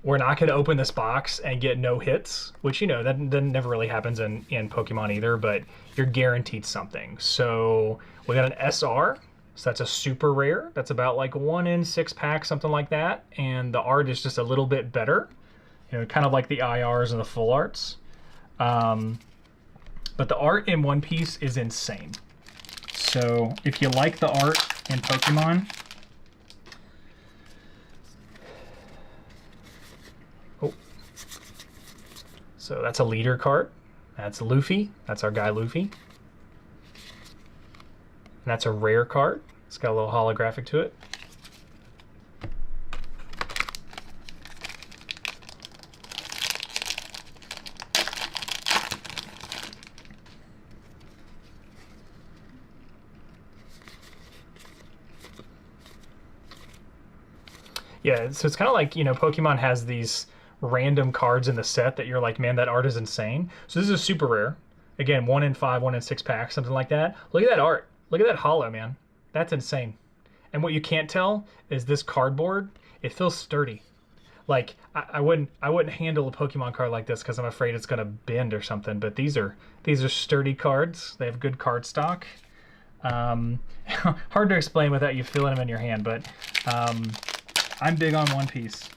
we're not going to open this box and get no hits, which, you know, that never really happens in Pokemon either, but you're guaranteed something. So we got an SR, so that's a super rare. That's about like 1 in 6 packs, something like that. And the art is just a little bit better, you know, kind of like the IRs and the full arts. But the art in One Piece is insane. So if you like the art in Pokemon, So that's a leader card. That's Luffy. That's our guy Luffy. And that's a rare card. It's got a little holographic to it. Yeah, so it's kind of like, you know, Pokemon has these random cards in the set that you're like, man, that art is insane. So this is a super rare. Again, 1 in 5, 1 in 6 packs, something like that. Look at that art. Look at that holo, man. That's insane. And what you can't tell is this cardboard, it feels sturdy. Like I wouldn't handle a Pokemon card like this because I'm afraid it's gonna bend or something. But these are sturdy cards. They have good card stock. Hard to explain without you feeling them in your hand, but I'm big on One Piece.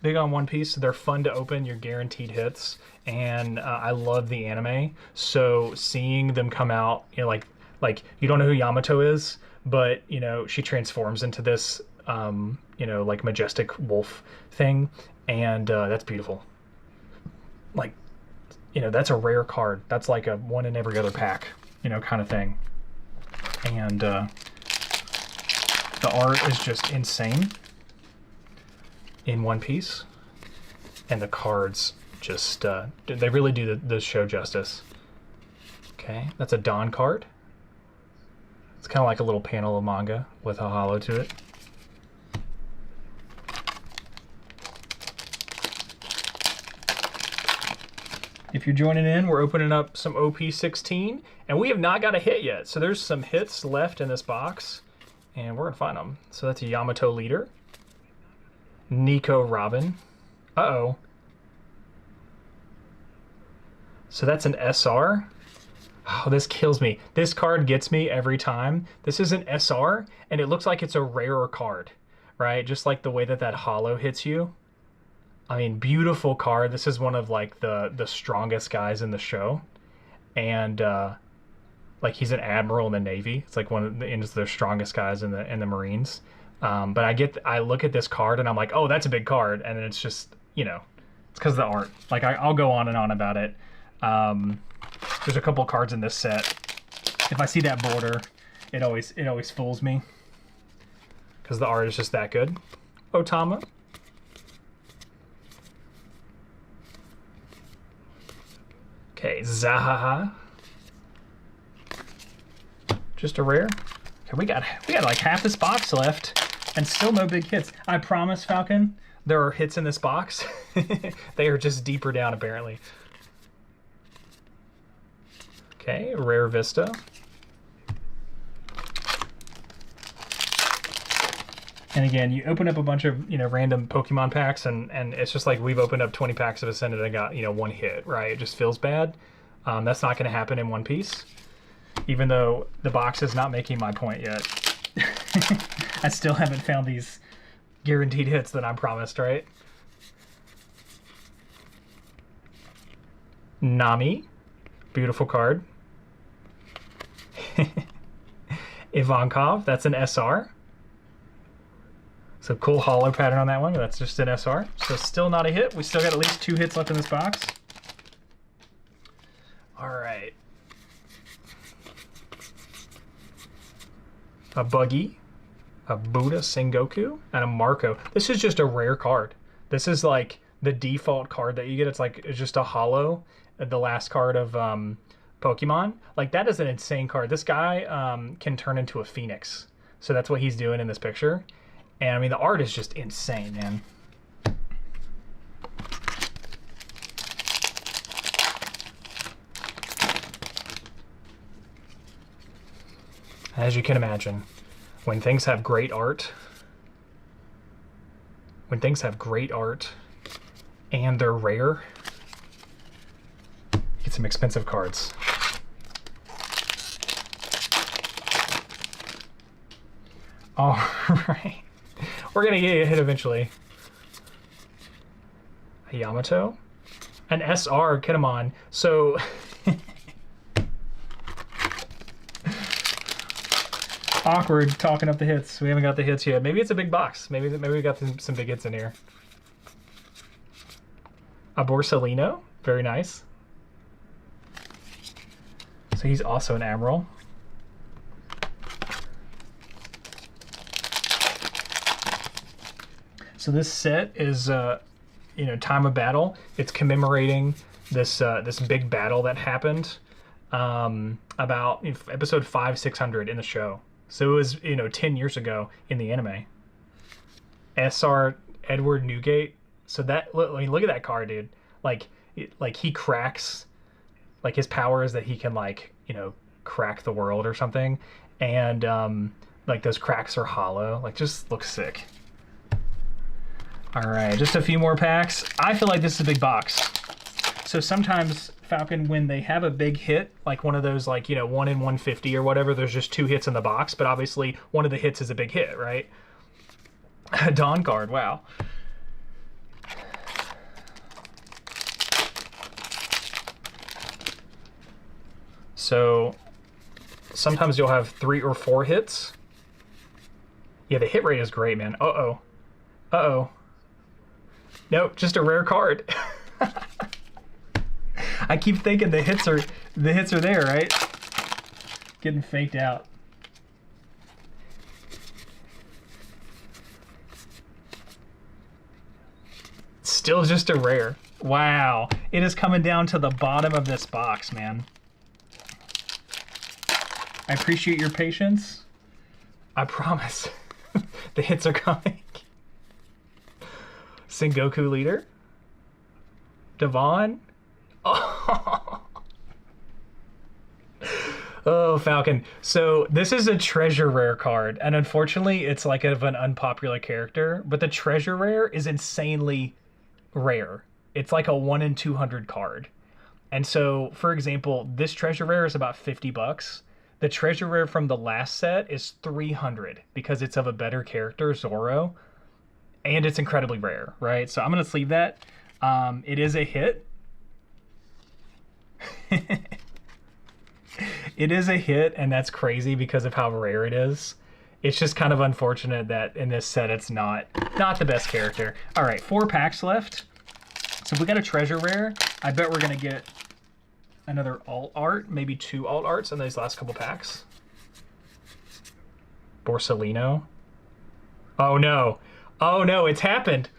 Big on One Piece. They're fun to open. You're guaranteed hits, and I love the anime. So seeing them come out, you know, like you don't know who Yamato is, but you know she transforms into this, you know, like majestic wolf thing, and that's beautiful. Like, you know, that's a rare card. That's like a 1 in every other pack, you know, kind of thing. And the art is just insane in One Piece, and the cards just they really do the show justice. Okay, that's a Dawn card. It's kind of like a little panel of manga with a holo to it. If you're joining in, we're opening up some OP16, and we have not got a hit yet. So there's some hits left in this box, and we're gonna find them. So that's a Yamato leader. Nico Robin. Uh-oh. So that's an SR. Oh, this kills me. This card gets me every time. This is an SR, and it looks like it's a rarer card, right? Just like the way that that holo hits you. I mean, beautiful card. This is one of like the strongest guys in the show, and like he's an admiral in the Navy. It's like one of the strongest guys in the Marines. But I look at this card and I'm like, oh, that's a big card, and then it's just, you know, it's because of the art. Like I'll go on and on about it. There's a couple cards in this set. If I see that border, it always fools me because the art is just that good. Otama. Okay, Zahaha. Just a rare. Okay, we got like half this box left, and still no big hits. I promise, Falcon, there are hits in this box. They are just deeper down, apparently. Okay, Rare Vista. And again, you open up a bunch of, you know, random Pokemon packs, and it's just like we've opened up 20 packs of Ascended and got, you know, 1 hit, right? It just feels bad. That's not going to happen in One Piece, even though the box is not making my point yet. I still haven't found these guaranteed hits that I'm promised, right? Nami, beautiful card. Ivankov, that's an SR. So cool holo pattern on that one, but that's just an SR. So still not a hit. We still got at least 2 hits left in this box. All right. A Buggy, a Buddha Sengoku, and a Marco. This is just a rare card. This is like the default card that you get. It's just a holo, the last card of Pokemon. Like, that is an insane card. This guy can turn into a phoenix. So that's what he's doing in this picture. And I mean, the art is just insane, man. As you can imagine, when things have great art, and they're rare, you get some expensive cards. All right. We're gonna get a hit eventually. A Yamato, an SR, Kinemon. So awkward talking up the hits. We haven't got the hits yet. Maybe it's a big box. Maybe we got some big hits in here. A Borsalino, very nice. So he's also an Admiral. So this set is, you know, Time of Battle. It's commemorating this this big battle that happened about episode 5-600 in the show. So it was, you know, 10 years ago in the anime. SR Edward Newgate. So that, I mean, look at that card, dude. Like he cracks, like his power is that he can, like, you know, crack the world or something, and like those cracks are hollow. Like, just looks sick. All right, just a few more packs. I feel like this is a big box. So sometimes Falcon, when they have a big hit, like one of those, like, you know, 1 in 150 or whatever, there's just 2 hits in the box, but obviously one of the hits is a big hit, right? Dawn card, wow. So sometimes you'll have 3 or 4 hits. Yeah, the hit rate is great, man. Uh-oh. Uh-oh. Nope, just a rare card. I keep thinking the hits are there, right? Getting faked out. Still just a rare. Wow. It is coming down to the bottom of this box, man. I appreciate your patience. I promise. The hits are coming. Sengoku leader. Devon. Oh. Oh, Falcon. So this is a treasure rare card, and unfortunately it's like of an unpopular character, but the treasure rare is insanely rare. It's like a 1 in 200 card. And so, for example, this treasure rare is about 50 bucks. The treasure rare from the last set is 300 because it's of a better character, Zoro, and it's incredibly rare, right? So I'm going to sleeve that. It is a hit. It is a hit, and that's crazy because of how rare it is. It's just kind of unfortunate that in this set it's not the best character. All right, 4 packs left. So if we got a treasure rare, I bet we're going to get another alt art, maybe 2 alt arts in these last couple packs. Borsalino. Oh no. Oh no, it's happened.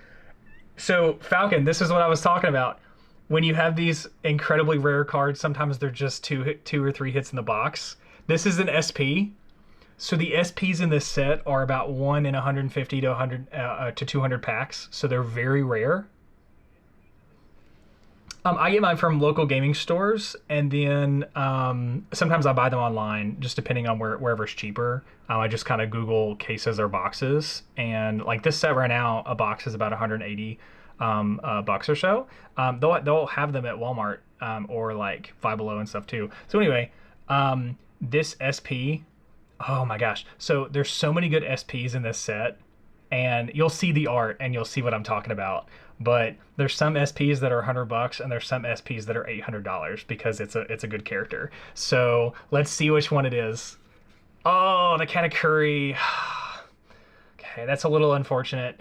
So Falcon, this is what I was talking about. When you have these incredibly rare cards, sometimes they're just 2 or 3 hits in the box. This is an SP. So the SPs in this set are about 1 in 150 to 100 to 200 packs. So they're very rare. I get mine from local gaming stores, and then sometimes I buy them online, just depending on wherever's cheaper. I just kind of Google cases or boxes, and like this set right now, a box is about 180 bucks or so. They'll have them at Walmart or like Five Below and stuff too. So anyway, this SP, oh my gosh! So there's so many good SPs in this set, and you'll see the art and you'll see what I'm talking about. But there's some SPs that are 100 bucks, and there's some SPs that are $800 because it's a good character. So let's see which one it is. Oh, the Katakuri. Okay, that's a little unfortunate.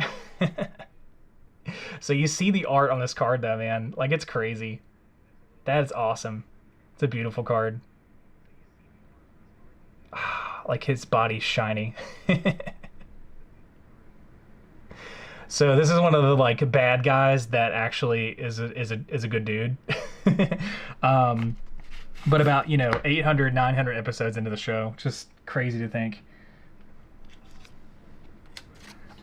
So you see the art on this card though, man. Like, it's crazy. That is awesome. It's a beautiful card. Like, his body's shiny. So this is one of the like bad guys that actually is a good dude. But about, you know, 800, 900 episodes into the show. Just crazy to think.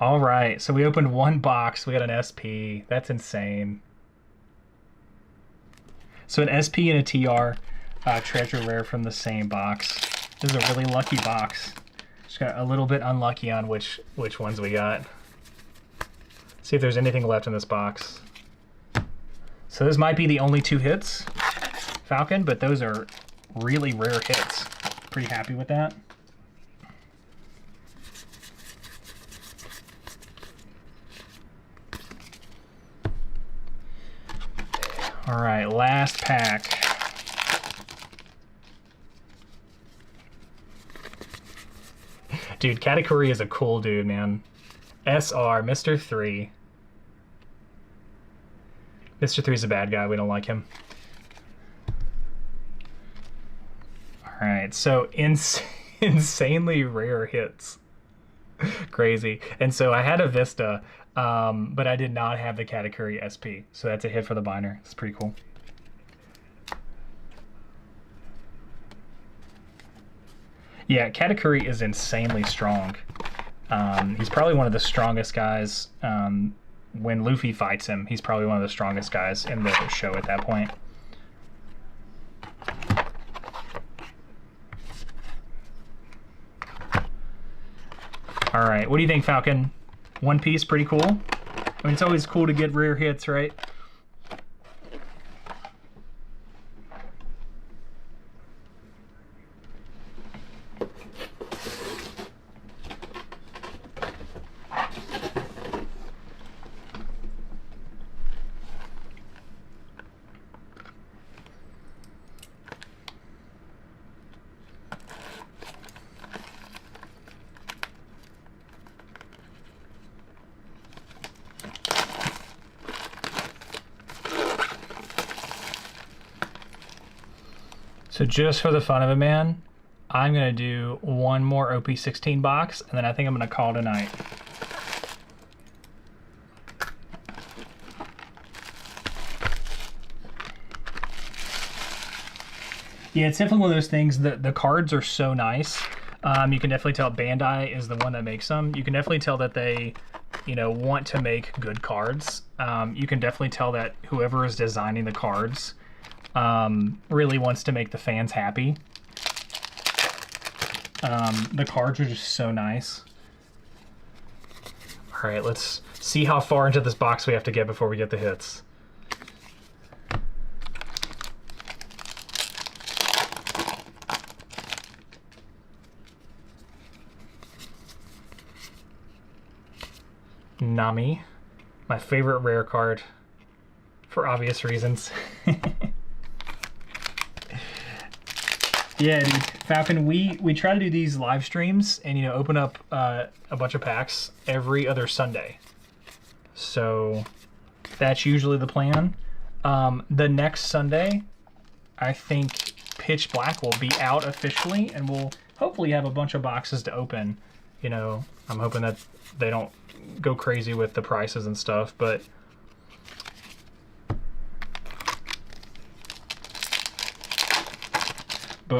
All right, so we opened 1 box. We got an SP. That's insane. So an SP and a TR treasure rare from the same box. This is a really lucky box. Just got a little bit unlucky on which ones we got. See if there's anything left in this box. So this might be the only 2 hits, Falcon, but those are really rare hits. Pretty happy with that. All right, last pack. Dude, Katakuri is a cool dude, man. SR, Mr. 3. Mr. 3's a bad guy. We don't like him. All right, so insanely rare hits. Crazy. And so I had a Vista, but I did not have the Katakuri SP. So that's a hit for the binder. It's pretty cool. Yeah, Katakuri is insanely strong. He's probably one of the strongest guys. When Luffy fights him, he's probably one of the strongest guys in the show at that point. All right, what do you think, Falcon? One Piece, pretty cool. I mean, it's always cool to get rare hits, right? So just for the fun of it, man, I'm going to do one more OP16 box, and then I think I'm going to call it a night. Yeah, it's definitely one of those things that the cards are so nice. You can definitely tell Bandai is the one that makes them. You can definitely tell that they, want to make good cards. You can definitely tell that whoever is designing the cards really wants to make the fans happy. The cards are just so nice. All right, let's see how far into this box we have to get before we get the hits. Nami, my favorite rare card for obvious reasons. Yeah, dude. Falcon, we try to do these live streams and, open up a bunch of packs every other Sunday. So that's usually the plan. The next Sunday, I think Pitch Black will be out officially, and we'll hopefully have a bunch of boxes to open. I'm hoping that they don't go crazy with the prices and stuff, but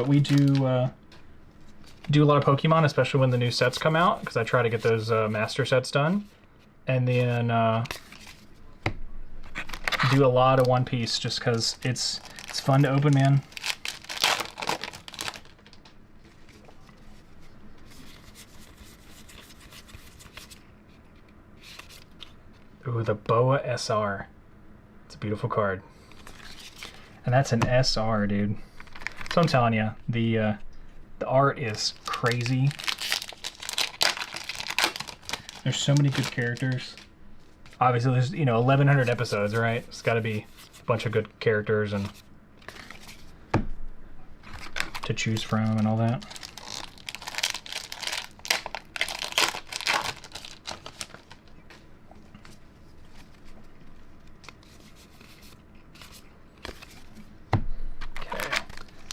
we do a lot of Pokemon, especially when the new sets come out, because I try to get those master sets done, and then do a lot of One Piece just because it's fun to open, man. Ooh, the Boa SR. It's a beautiful card, and that's an SR, dude. So I'm telling you, the art is crazy. There's so many good characters. Obviously, there's 1,100 episodes, right? It's got to be a bunch of good characters and to choose from and all that.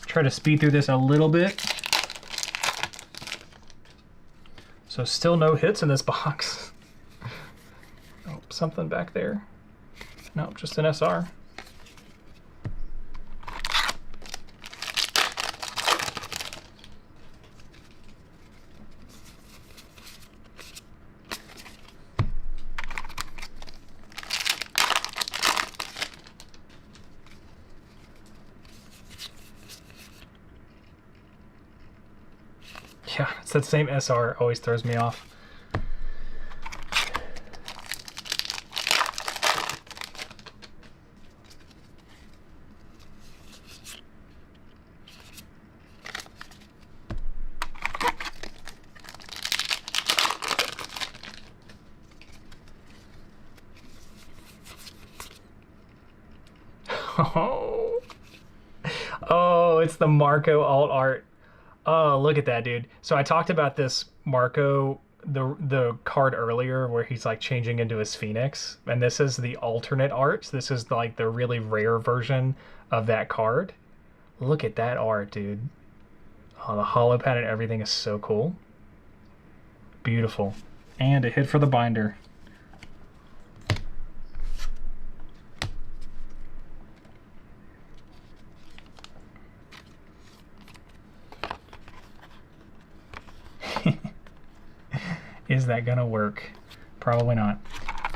Try to speed through this a little bit. So still no hits in this box. Oh, something back there. Nope, just an SR. Yeah, it's that same SR, always throws me off. Oh, it's the Marco alt art. Oh, look at that, dude. So I talked about this Marco the card earlier where he's like changing into his Phoenix, and this is the alternate art. This is like the really rare version of that card. Look at that art, dude. Oh, the holo pad and everything is so cool. Beautiful. And a hit for the binder. Is that gonna work? Probably not.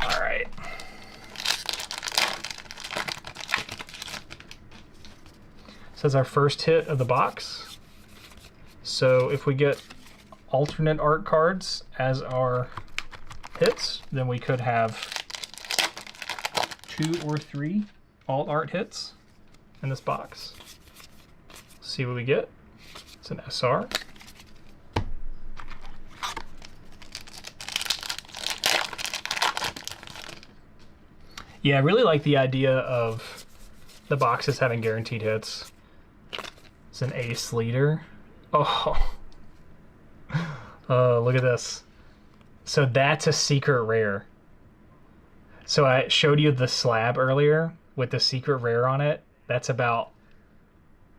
All right. This is our first hit of the box. So if we get alternate art cards as our hits, then we could have 2 or 3 alt art hits in this box. Let's see what we get. It's an SR. Yeah, I really like the idea of the boxes having guaranteed hits. It's an ace leader. Oh. Oh, look at this. So that's a secret rare. So I showed you the slab earlier with the secret rare on it. That's about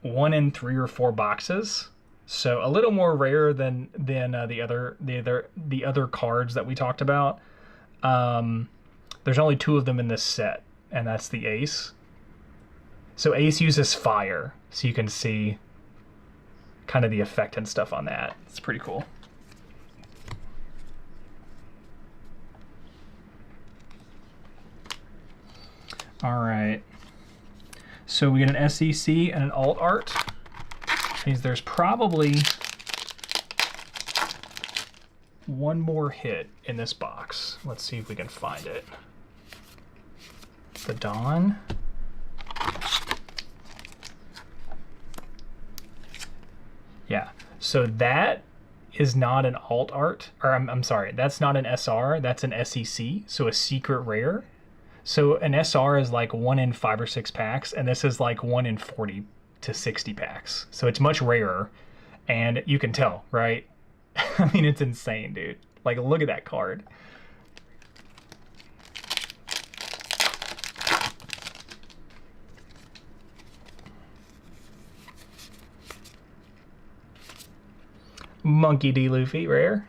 1 in 3 or 4 boxes. So a little more rare than the other cards that we talked about. There's only 2 of them in this set, and that's the ace. So ace uses fire, so you can see kind of the effect and stuff on that. It's pretty cool. All right. So we get an SEC and an alt art. Which means there's probably 1 more hit in this box. Let's see if we can find it. The Dawn. Yeah, so that is not an alt art, or I'm sorry, that's not an SR, that's an SEC, so a secret rare. So an SR is like 1 in 5 or 6 packs, and this is like 1 in 40 to 60 packs. So it's much rarer, and you can tell, right? I mean, it's insane, dude. Like, look at that card. Monkey D. Luffy, rare.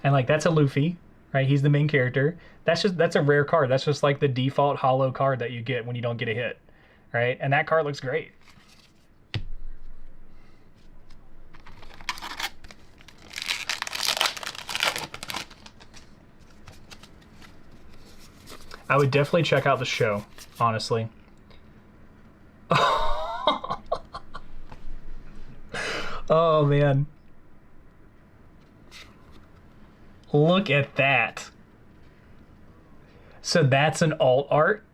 And like, that's a Luffy, right? He's the main character. That's a rare card. That's just like the default holo card that you get when you don't get a hit, right? And that card looks great. I would definitely check out the show, honestly. Oh, man. Look at that. So that's an alt art.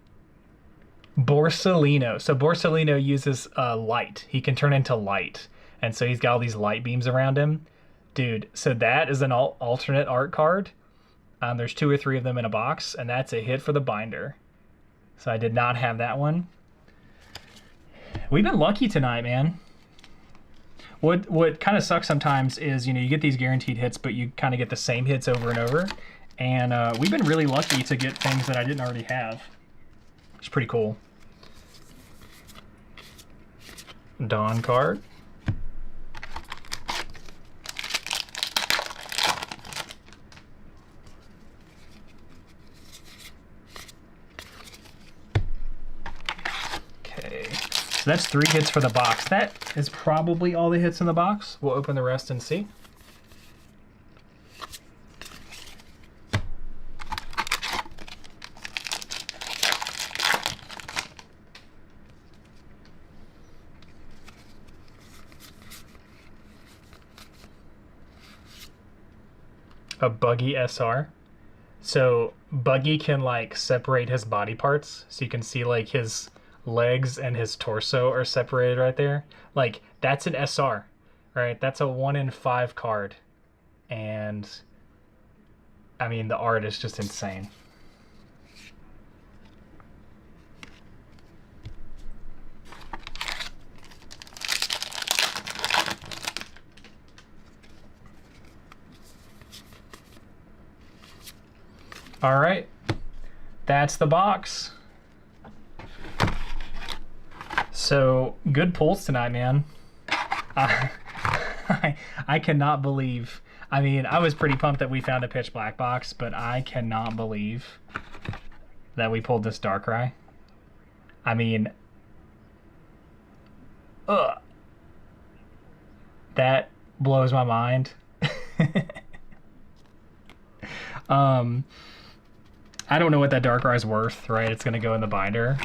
Borsalino. So Borsalino uses light. He can turn into light. And so he's got all these light beams around him. Dude, so that is an alternate art card. There's 2 or 3 of them in a box, and that's a hit for the binder. So I did not have that one. We've been lucky tonight, man. What kind of sucks sometimes is, you know, you get these guaranteed hits, but you kind of get the same hits over and over. And we've been really lucky to get things that I didn't already have. It's pretty cool. Dawn card. So that's 3 hits for the box. That is probably all the hits in the box. We'll open the rest and see. A Buggy SR. So Buggy can like separate his body parts, so you can see like his legs and his torso are separated right there. Like, that's an SR, right? That's a 1 in 5 card. And I mean, the art is just insane. All right, that's the box. So good pulls tonight, man. I cannot believe. I mean, I was pretty pumped that we found a pitch black box, but I cannot believe that we pulled this Darkrai. I mean, that blows my mind. I don't know what that Darkrai is worth, right? It's gonna go in the binder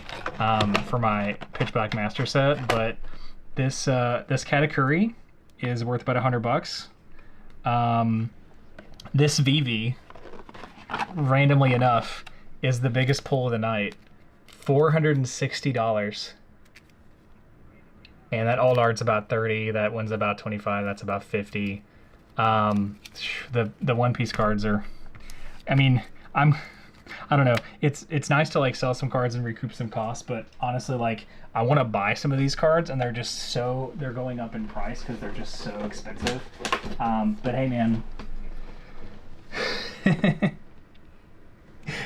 for my pitch black master set, but this this Katakuri is worth about $100. This VV, randomly enough, is the biggest pull of the night. $460. And that old art's about 30, that one's about 25, that's about 50. The One Piece cards are, I mean, I don't know. It's nice to like sell some cards and recoup some costs, but honestly, like, I want to buy some of these cards, and they're going up in price because they're just so expensive. But hey, man.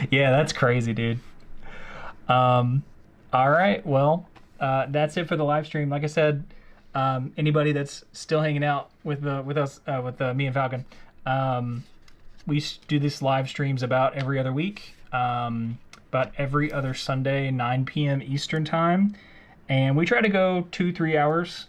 Yeah, that's crazy, dude. All right, well, that's it for the live stream. Like I said, anybody that's still hanging out with us, me and Falcon, we do these live streams about every other week, about every other Sunday, 9 p.m. Eastern time. And we try to go 2-3 hours.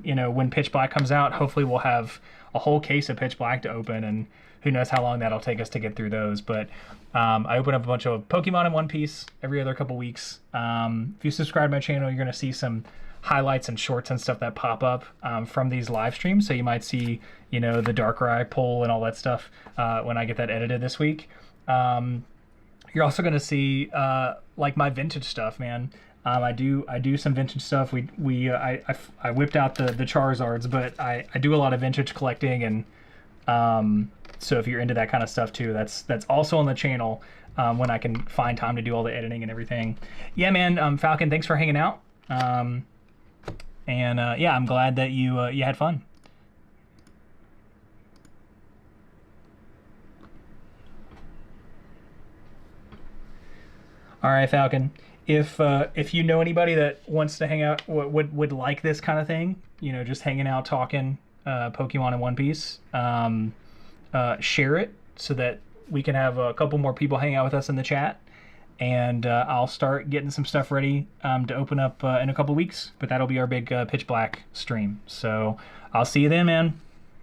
You know, when Pitch Black comes out, hopefully we'll have a whole case of Pitch Black to open, and who knows how long that'll take us to get through those. But I open up a bunch of Pokemon and One Piece every other couple weeks. If you subscribe to my channel, you're going to see some highlights and shorts and stuff that pop up from these live streams. So you might see, you know, the Darkrai poll and all that stuff when I get that edited this week. You're also going to see like my vintage stuff, man. I do some vintage stuff. I whipped out the Charizards, but I do a lot of vintage collecting, and so if you're into that kind of stuff too, that's also on the channel when I can find time to do all the editing and everything. Yeah, man. Falcon, thanks for hanging out. Yeah, I'm glad that you had fun. All right, Falcon. If you know anybody that wants to hang out, would like this kind of thing, you know, just hanging out, talking Pokemon and One Piece, share it so that we can have a couple more people hang out with us in the chat, and I'll start getting some stuff ready to open up in a couple weeks. But that'll be our big Pitch Black stream. So I'll see you then, man.